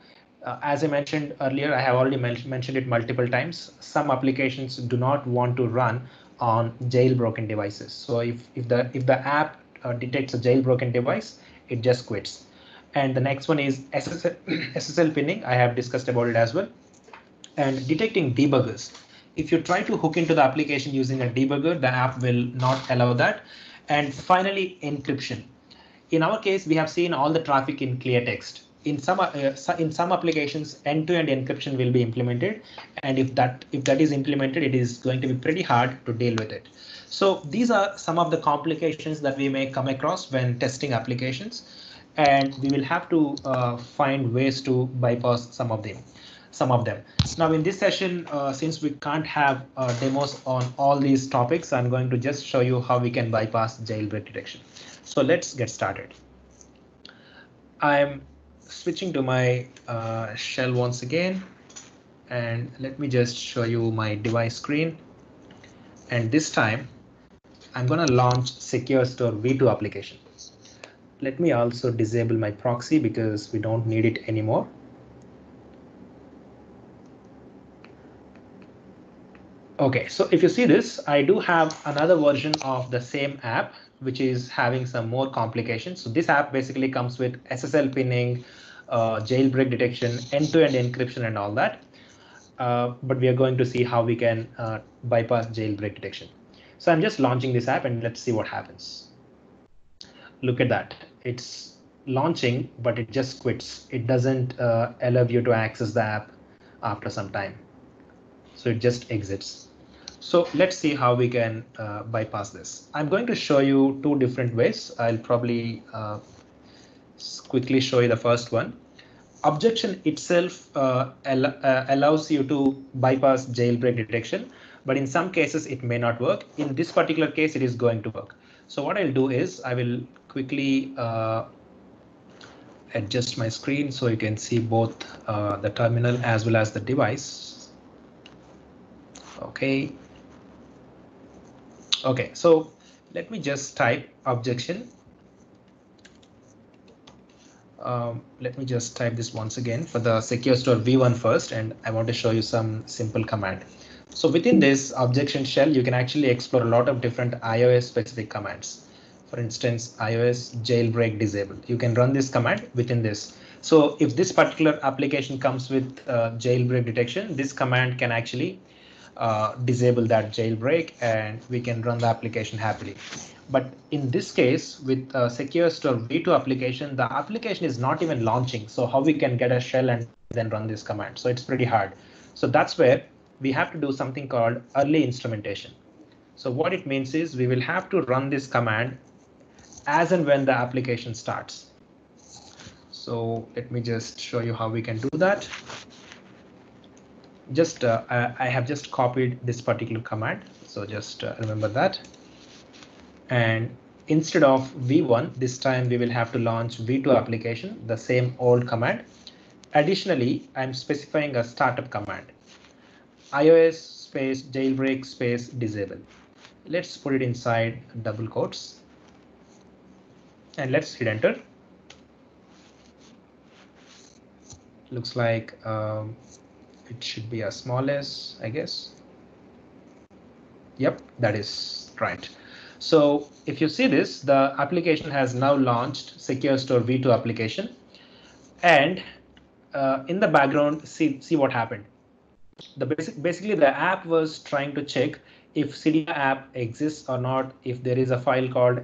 as I mentioned earlier, I have already mentioned it multiple times. Some applications do not want to run on jailbroken devices. So if the app detects a jailbroken device, it just quits. And the next one is SSL pinning. I have discussed about it as well. And detecting debuggers. If you try to hook into the application using a debugger, the app will not allow that. And finally, encryption. In our case, we have seen all the traffic in clear text. In some applications, end-to-end encryption will be implemented, and if that is implemented, it is going to be pretty hard to deal with it. So these are some of the complications that we may come across when testing applications, and we will have to find ways to bypass some of them. Now in this session, since we can't have demos on all these topics, I'm going to just show you how we can bypass jailbreak detection. So let's get started. I'm switching to my shell once again, and let me just show you my device screen. And this time, I'm going to launch Secure Store v2 application. Let me also disable my proxy because we don't need it anymore. Okay, so if you see this, I do have another version of the same app, which is having some more complications. So this app basically comes with SSL pinning, jailbreak detection, end-to-end encryption, and all that. But we are going to see how we can bypass jailbreak detection. So I'm just launching this app and let's see what happens. Look at that. It's launching, but it just quits. It doesn't allow you to access the app after some time. So it just exits. So let's see how we can bypass this. I'm going to show you 2 different ways. I'll probably quickly show you the first one. Objection itself allows you to bypass jailbreak detection, but in some cases it may not work. In this particular case, it is going to work. So what I'll do is I will quickly adjust my screen so you can see both the terminal as well as the device. Okay, so let me just type objection. Let me just type this once again for the Secure Store v1 first, and I want to show you some simple command. So within this objection shell, you can actually explore a lot of different iOS specific commands. For instance, iOS jailbreak disable. You can run this command within this. So if this particular application comes with jailbreak detection, this command can actually disable that jailbreak and we can run the application happily. But in this case, with Secure Store v2 application, the application is not even launching. So how we can get a shell and then run this command? So it's pretty hard. So that's where we have to do something called early instrumentation. So what it means is we will have to run this command as and when the application starts. So let me just show you how we can do that. Just I have just copied this particular command. So just remember that. And instead of v1, this time we will have to launch v2 application, the same old command. Additionally, I'm specifying a startup command. iOS space jailbreak space disable. Let's put it inside double quotes and let's hit enter. Looks like it should be as small as, I guess. Yep, that is right. So if you see this, the application has now launched Secure Store V2 application, and in the background, see what happened. Basically the app was trying to check if Cydia app exists or not, if there is a file called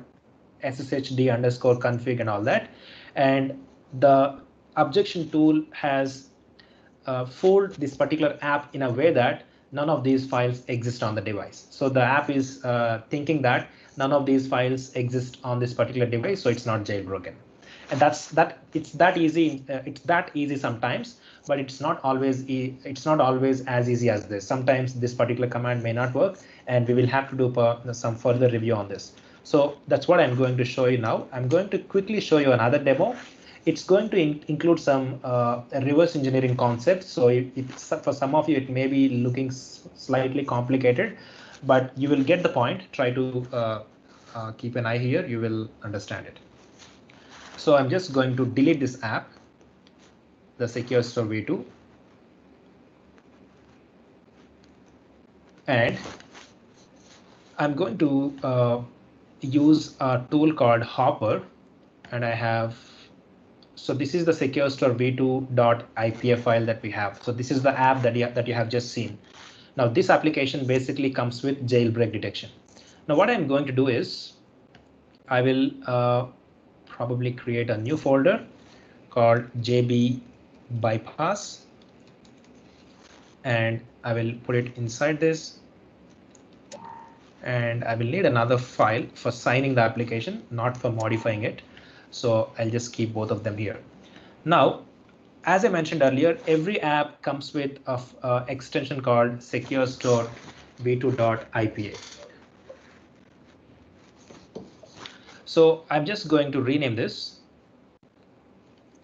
sshd_config and all that, and the objection tool has fold this particular app in a way that none of these files exist on the device. So the app is thinking that none of these files exist on this particular device, so it's not jailbroken. And it's that easy. It's that easy sometimes, but it's not always as easy as this. Sometimes this particular command may not work, and we will have to do some further review on this. So that's what I'm going to show you now. I'm going to quickly show you another demo. It's going to include some reverse engineering concepts. So for some of you, it may be looking slightly complicated, but you will get the point. Try to keep an eye here. You will understand it. So I'm just going to delete this app, the Secure Store V2. And I'm going to use a tool called Hopper. And I have, so this is the Secure Store v2.ipf file that we have. So this is the app that you have just seen. Now this application basically comes with jailbreak detection. Now what I'm going to do is I will probably create a new folder called JB bypass, and I will put it inside this, and I will need another file for signing the application, not for modifying it. So I'll just keep both of them here. Now, as I mentioned earlier, every app comes with an extension called Secure Store v2.ipa. So I'm just going to rename this.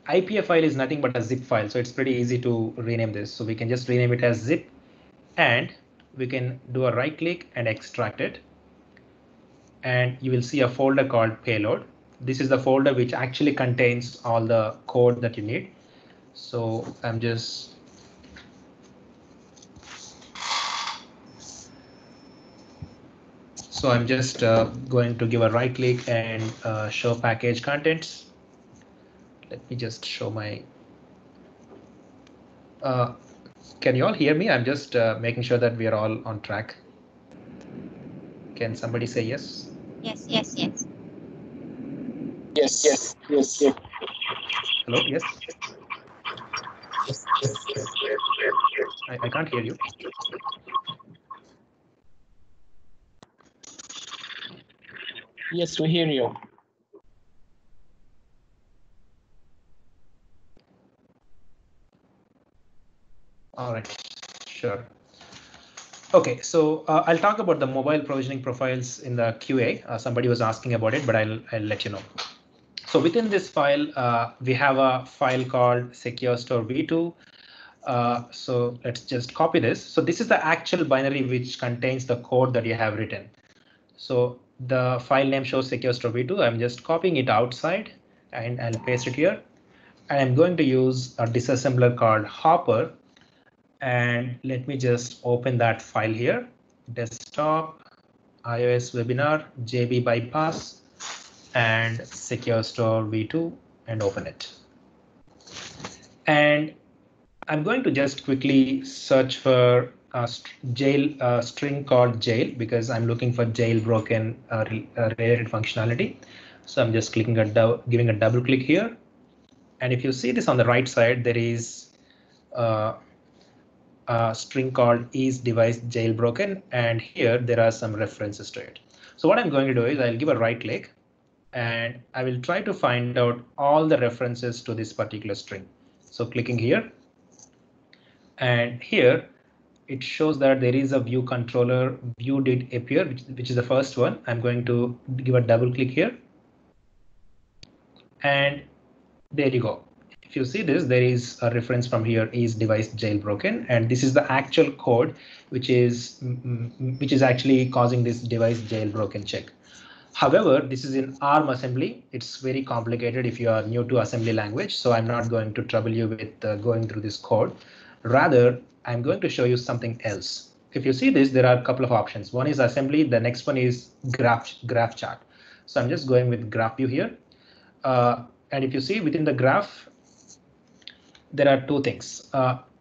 IPA file is nothing but a zip file, so it's pretty easy to rename this. So we can just rename it as zip, and we can do a right click and extract it. And you will see a folder called payload. This is the folder which actually contains all the code that you need. So I'm just going to give a right click and show package contents. Let me just show my. Can you all hear me? I'm just making sure that we are all on track. Can somebody say yes? Yes, yes, yes. Yes, yes, yes, yes. Hello, yes. I can't hear you. Yes, we hear you. All right, sure. Okay, so I'll talk about the mobile provisioning profiles in the QA. Somebody was asking about it, but I'll let you know. So within this file, we have a file called Secure Store v2. So let's just copy this. So this is the actual binary which contains the code that you have written. So the file name shows Secure Store v2. I'm just copying it outside and I'll paste it here. And I'm going to use a disassembler called Hopper. And let me just open that file here. Desktop, iOS webinar, JB bypass, and Secure Store v2, and open it. And I'm going to just quickly search for a string called jail, because I'm looking for jailbroken related functionality. So I'm just giving a double click here. And if you see this on the right side, there is a string called is device jailbroken, and here there are some references to it. So what I'm going to do is I'll give a right click and I will try to find out all the references to this particular string. So clicking here, and here it shows that there is a view controller view did appear, which is the first one. I'm going to give a double click here, and there you go. if you see this, there is a reference from here is device jailbroken, and this is the actual code which is actually causing this device jailbroken check. However, this is in ARM assembly. It's very complicated if you are new to assembly language, so I'm not going to trouble you with going through this code. Rather, I'm going to show you something else. If you see this, there are a couple of options. One is assembly, the next one is graph chart. So I'm just going with graph view here. And if you see within the graph, there are two things.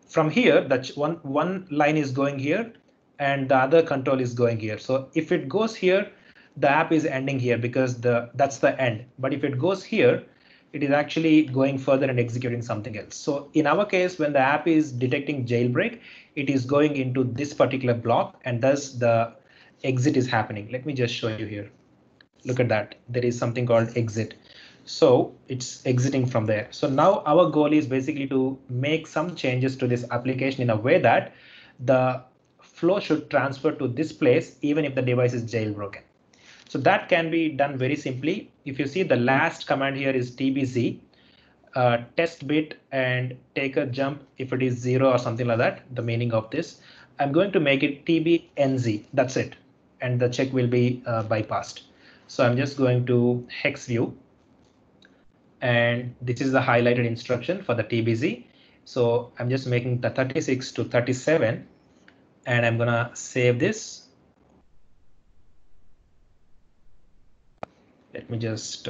From here, that one line is going here and the other control is going here. So if it goes here, the app is ending here because that's the end. But if it goes here, it is actually going further and executing something else. So in our case, when the app is detecting jailbreak, it is going into this particular block, and thus the exit is happening. Let me just show you here. Look at that. There is something called exit. So it's exiting from there. So now our goal is basically to make some changes to this application in a way that the flow should transfer to this place even if the device is jailbroken. So that can be done very simply. If you see, the last command here is tbz, test bit, and take a jump if it is 0 or something like that, the meaning of this. I'm going to make it tbnz. That's it. And the check will be bypassed. So I'm just going to hex view. And this is the highlighted instruction for the tbz. So I'm just making the 36 to 37, and I'm gonna save this. Let me just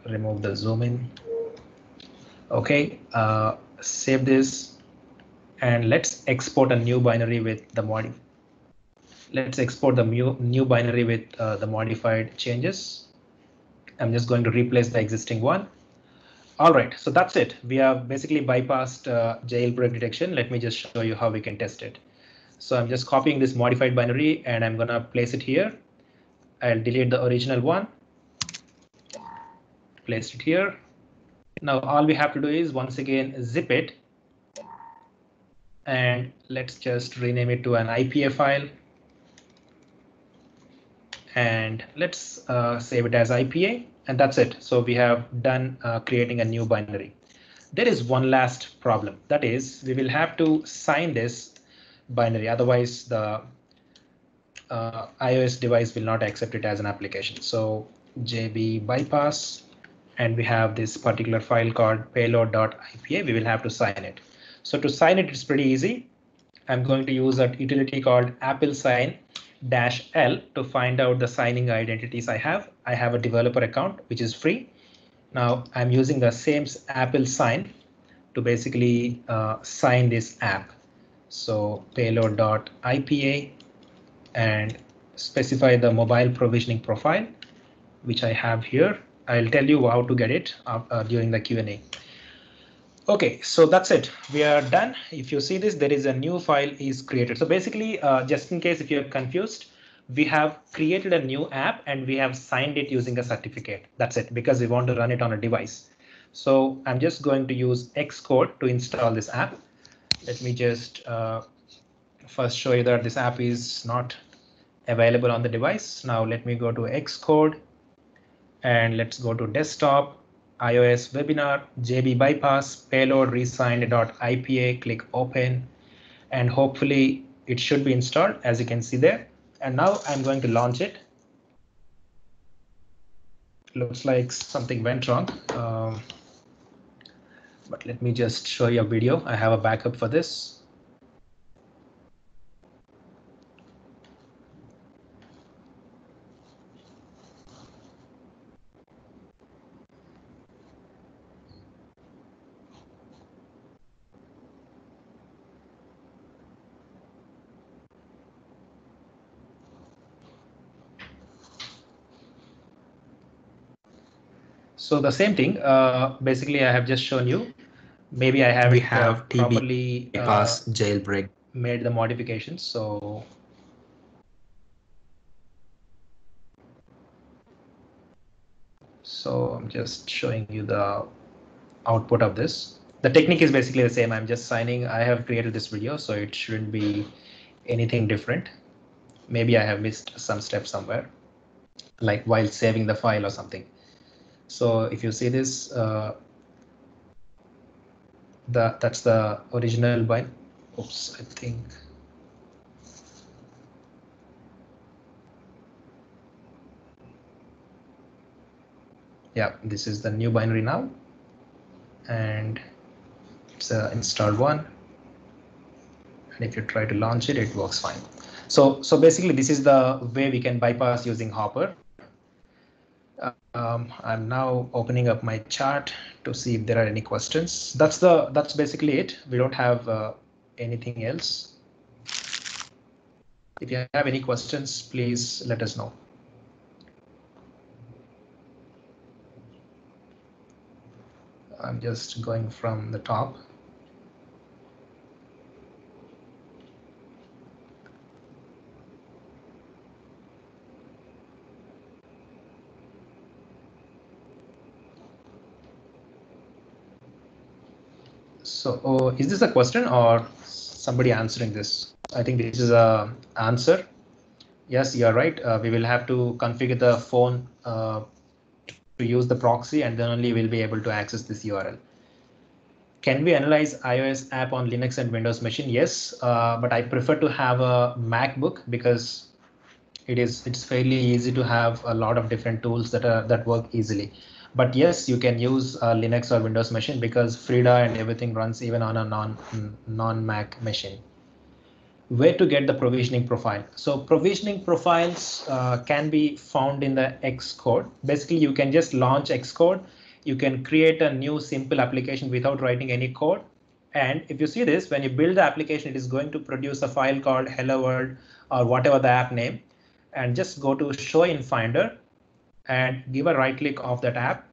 remove the zoom in. OK, save this, and let's export a new binary with the mod. Let's export the new binary with the modified changes. I'm just going to replace the existing one. All right, so that's it. We have basically bypassed jailbreak detection. Let me just show you how we can test it. So I'm just copying this modified binary and I'm going to place it here. I'll delete the original one. Place it here. Now all we have to do is once again zip it. And let's just rename it to an IPA file. And let's save it as IPA. And that's it. So we have done creating a new binary. There is one last problem. That is, we will have to sign this binary. Otherwise, the iOS device will not accept it as an application. So JB bypass, and we have this particular file called payload.ipa. We will have to sign it. So to sign it, it's pretty easy. I'm going to use a utility called applesign-l to find out the signing identities I have. I have a developer account, which is free. Now I'm using the same Apple sign to basically sign this app. So payload.ipa, and specify the mobile provisioning profile, which I have here. I'll tell you how to get it during the Q&A. OK, so that's it. We are done. If you see this, there is a new file is created. So basically, just in case if you're confused, we have created a new app and we have signed it using a certificate. That's it, because we want to run it on a device. So I'm just going to use Xcode to install this app. Let me just first show you that this app is not available on the device. Now let me go to Xcode and let's go to desktop, iOS webinar, JB bypass, payload resigned.ipa, click open, and hopefully it should be installed, as you can see there. And now I'm going to launch it. Looks like something went wrong. But let me just show you a video. I have a backup for this. So the same thing, basically I have just shown you. Maybe I have properly jailbreak made the modifications. So I'm just showing you the output of this. The technique is basically the same. I'm just signing. I have created this video, so it shouldn't be anything different. Maybe I have missed some step somewhere, like while saving the file or something. So if you see this, That's the original bind. Oops, I think. Yeah, this is the new binary now, and it's installed one. And if you try to launch it, it works fine. So basically, this is the way we can bypass using Hopper. I'm now opening up my chat to see if there are any questions. That's basically it. We don't have anything else. If you have any questions, please let us know. I'm just going from the top. So is this a question or somebody answering this? I think this is a answer. Yes, you're right. We will have to configure the phone to use the proxy, and then only we'll be able to access this URL. Can we analyze iOS app on Linux and Windows machine? Yes, but I prefer to have a MacBook because it's fairly easy to have a lot of different tools that work easily. But yes, you can use a Linux or Windows machine because Frida and everything runs even on a non-Mac machine. Where to get the provisioning profile? So provisioning profiles can be found in the Xcode. Basically, you can just launch Xcode. You can create a new simple application without writing any code. And if you see this, when you build the application, it is going to produce a file called Hello World or whatever the app name. And just go to Show in Finder and give a right click of that app.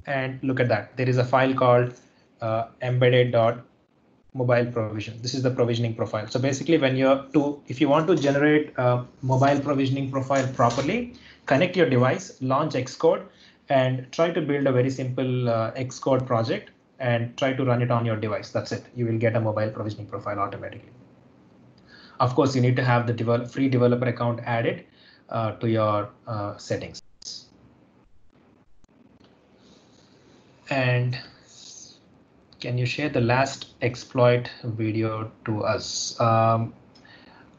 And look at that. There is a file called embedded.mobile provision. This is the provisioning profile. So basically, if you want to generate a mobile provisioning profile properly, connect your device, launch Xcode, and try to build a very simple Xcode project and try to run it on your device. That's it. You will get a mobile provisioning profile automatically. Of course, you need to have the free developer account added to your settings. And can you share the last exploit video to us? I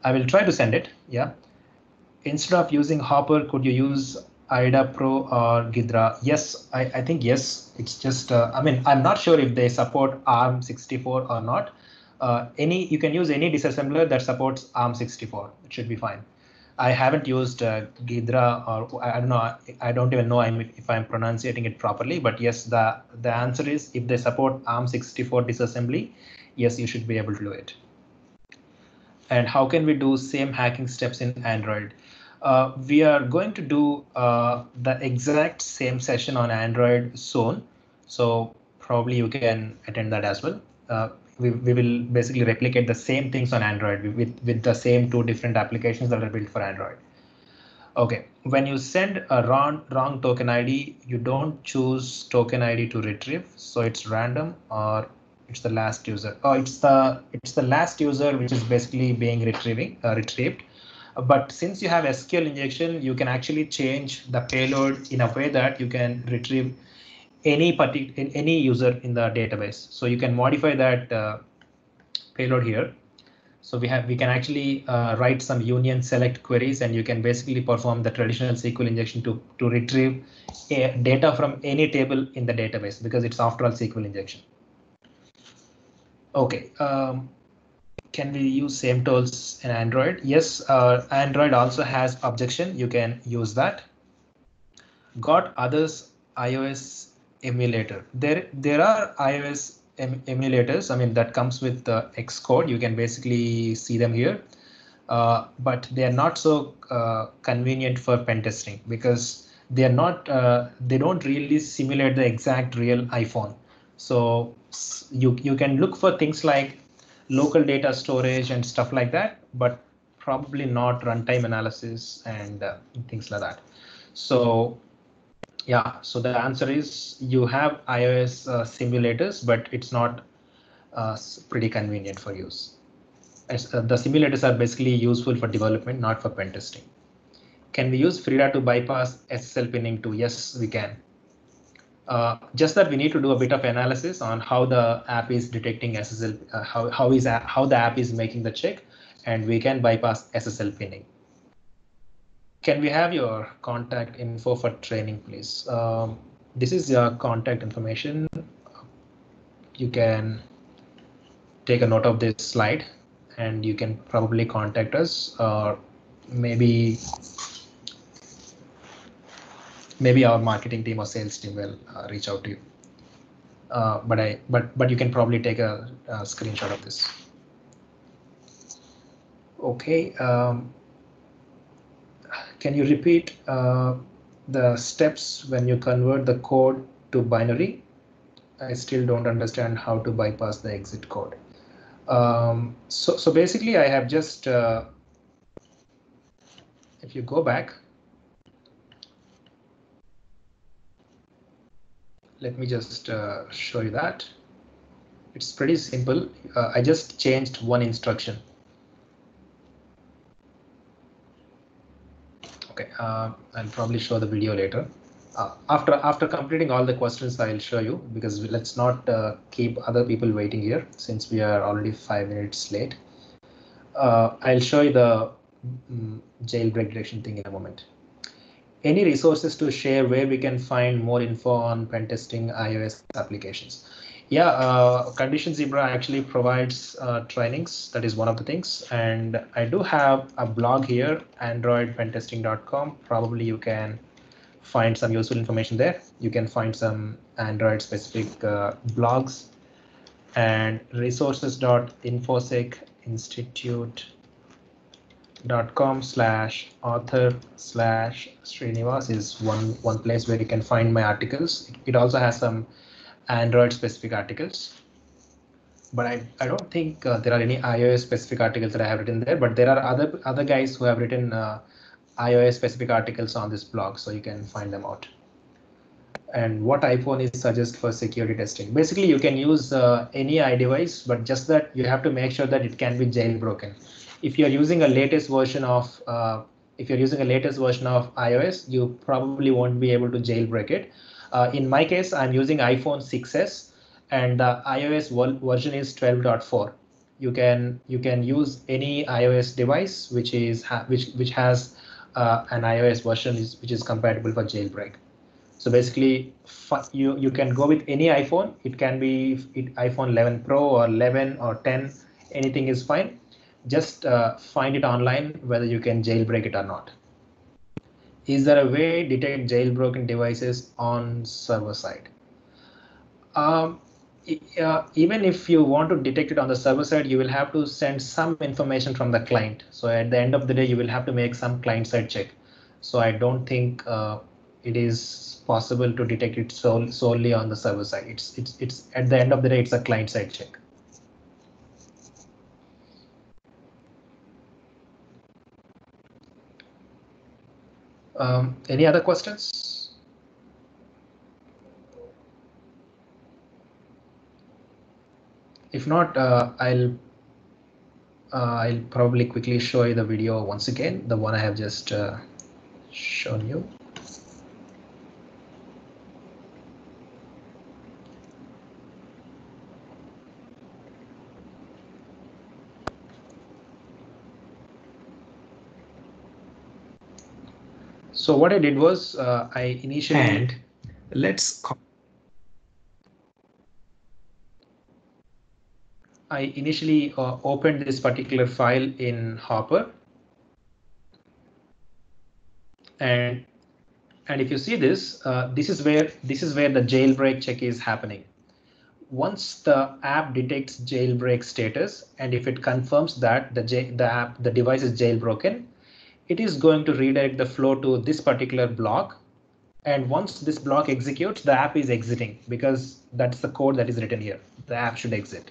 will try to send it. Yeah. Instead of using Hopper, could you use IDA Pro or Ghidra? Yes, I think yes. It's just, I mean, I'm not sure if they support ARM64 or not. You can use any disassembler that supports ARM64. It should be fine. I haven't used Ghidra, or I don't know. I don't even know if I'm pronouncing it properly. But yes, the answer is if they support ARM64 disassembly, yes, you should be able to do it. And how can we do same hacking steps in Android? We are going to do the exact same session on Android soon. So probably you can attend that as well. We will basically replicate the same things on Android with the same two different applications that are built for Android. OK, when you send a wrong token ID, you don't choose token ID to retrieve. So it's random or it's the last user. Oh, it's the last user which is basically being retrieved. But since you have SQL injection, you can actually change the payload in a way that you can retrieve any user in the database. So you can modify that payload here. So we can actually write some union select queries, and you can basically perform the traditional SQL injection to retrieve data from any table in the database because it's after all SQL injection. OK, can we use same tools in Android? Yes, Android also has objection. You can use that. Got others iOS emulator. There are iOS emulators. I mean that comes with the Xcode. You can basically see them here. But they are not so convenient for pen testing because they are not. They don't really simulate the exact real iPhone. So you can look for things like local data storage and stuff like that, but probably not runtime analysis and things like that. So yeah, so the answer is you have iOS simulators, but it's not pretty convenient for use. The simulators are basically useful for development, not for pen testing. Can we use Frida to bypass SSL pinning too? Yes, we can. Just that we need to do a bit of analysis on how the app is detecting SSL, how the app is making the check, and we can bypass SSL pinning. Can we have your contact info for training, please? This is your contact information. You can take a note of this slide, and you can probably contact us, or maybe our marketing team or sales team will reach out to you. But you can probably take a screenshot of this. Okay. Can you repeat the steps when you convert the code to binary? I still don't understand how to bypass the exit code. So basically, I have just, if you go back, let me just show you that. It's pretty simple. I just changed one instruction. Okay, I'll probably show the video later. After completing all the questions, I'll show you, because let's not keep other people waiting here since we are already 5 minutes late. I'll show you the jailbreak detection thing in a moment. Any resources to share where we can find more info on pen testing iOS applications? Yeah, Condition Zebra actually provides trainings. That is one of the things. And I do have a blog here, androidpentesting.com. Probably you can find some useful information there. You can find some Android specific blogs, and resources.infosec.com/author/Srinivas is one place where you can find my articles. It also has some Android specific articles, but I don't think there are any iOS specific articles that I have written there, but there are other guys who have written iOS specific articles on this blog, so you can find them out. And what iPhone is suggest for security testing? Basically, you can use any iDevice, but just that you have to make sure that it can be jailbroken. If you're using a latest version of iOS, you probably won't be able to jailbreak it. In my case, I'm using iPhone 6s, and the iOS version is 12.4. You can use any iOS device which has an iOS version which is compatible for jailbreak. So basically, you can go with any iPhone. It can be iPhone 11 Pro or 11 or 10. Anything is fine. Just find it online whether you can jailbreak it or not. Is there a way to detect jailbroken devices on server side? Even if you want to detect it on the server side, you will have to send some information from the client. So at the end of the day, you will have to make some client side check. So I don't think it is possible to detect it solely on the server side. It's at the end of the day, it's a client side check. Any other questions? If not, I'll probably quickly show you the video once again, the one I have just shown you. So what I did was I initially opened this particular file in Hopper, and if you see this, this is where the jailbreak check is happening. Once the app detects jailbreak status, and if it confirms that the device is jailbroken, it is going to redirect the flow to this particular block. And once this block executes, the app is exiting, because that's the code that is written here. The app should exit.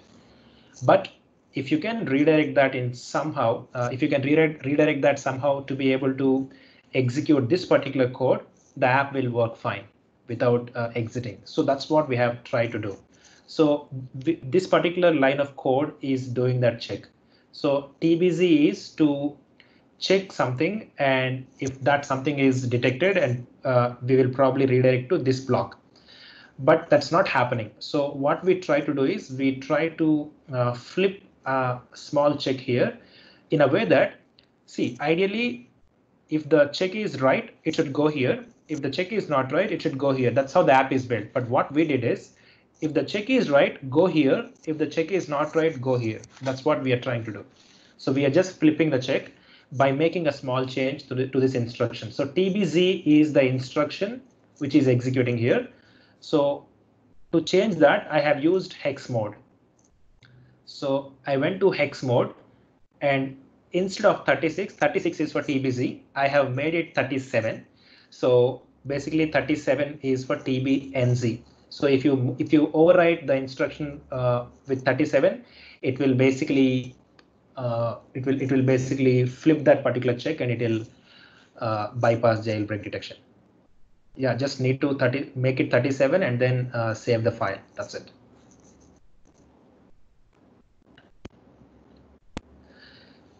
But if you can redirect that in somehow, if you can redirect that somehow to be able to execute this particular code, the app will work fine without exiting. So that's what we have tried to do. So this particular line of code is doing that check. So TBZ is to check something, and if that something is detected, and we will probably redirect to this block. but that's not happening. So what we try to do is we try to flip a small check here in a way that, see, ideally, if the check is right, it should go here. If the check is not right, it should go here. That's how the app is built. But what we did is, if the check is right, go here. If the check is not right, go here. That's what we are trying to do. So we are just flipping the check by making a small change to this instruction. So TBZ is the instruction which is executing here. So to change that, I have used hex mode. So I went to hex mode, and instead of 36, 36 is for TBZ, I have made it 37. So basically 37 is for TBNZ. So if you overwrite the instruction with 37, it will basically flip that particular check, and it will bypass jailbreak detection. Yeah, just need to make it 37 and then save the file. That's it.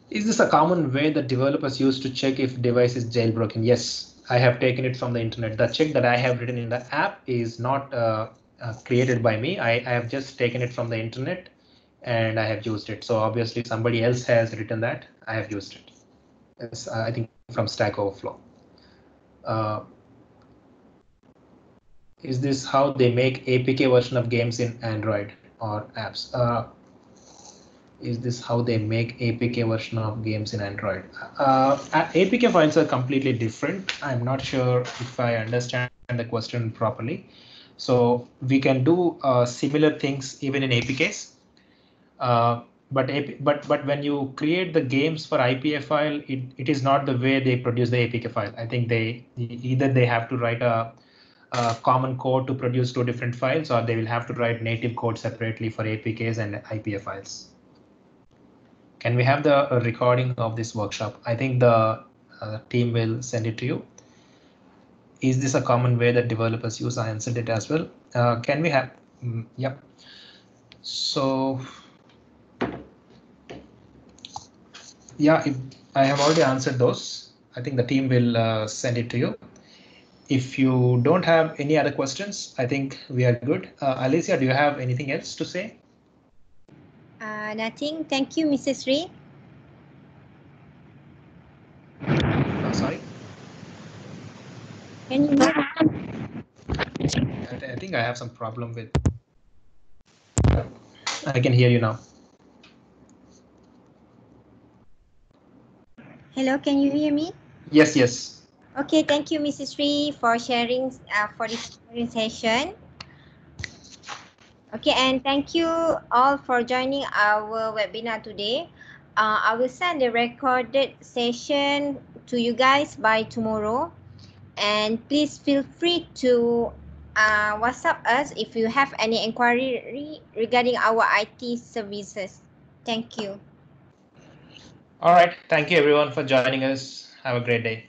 Is this a common way that developers use to check if device is jailbroken? Yes, I have taken it from the internet. The check that I have written in the app is not created by me. I have just taken it from the internet and I have used it. So obviously somebody else has written that. I have used it. Yes, I think from Stack Overflow. Is this how they make APK version of games in Android or apps? Is this how they make APK version of games in Android? APK files are completely different. I'm not sure if I understand the question properly. So we can do similar things even in APKs. But when you create the games for IPA file, it is not the way they produce the APK file. I think either they have to write a common code to produce two different files, or they will have to write native code separately for APKs and IPA files. Can we have the recording of this workshop? I think the team will send it to you. Is this a common way that developers use? I answered it as well. Can we have? Yep. So yeah, I have already answered those. I think the team will send it to you. If you don't have any other questions, I think we are good. Alicia, do you have anything else to say? Nothing. Thank you, Mrs. Ree. Oh, sorry. Can you hear? I think I have some problem with. I can hear you now. Hello, can you hear me? Yes, yes. Okay, thank you, Mrs. Ree, for sharing for this session. Okay, and thank you all for joining our webinar today. I will send the recorded session to you guys by tomorrow. And please feel free to WhatsApp us if you have any inquiry regarding our IT services. Thank you. All right. Thank you, everyone, for joining us. Have a great day.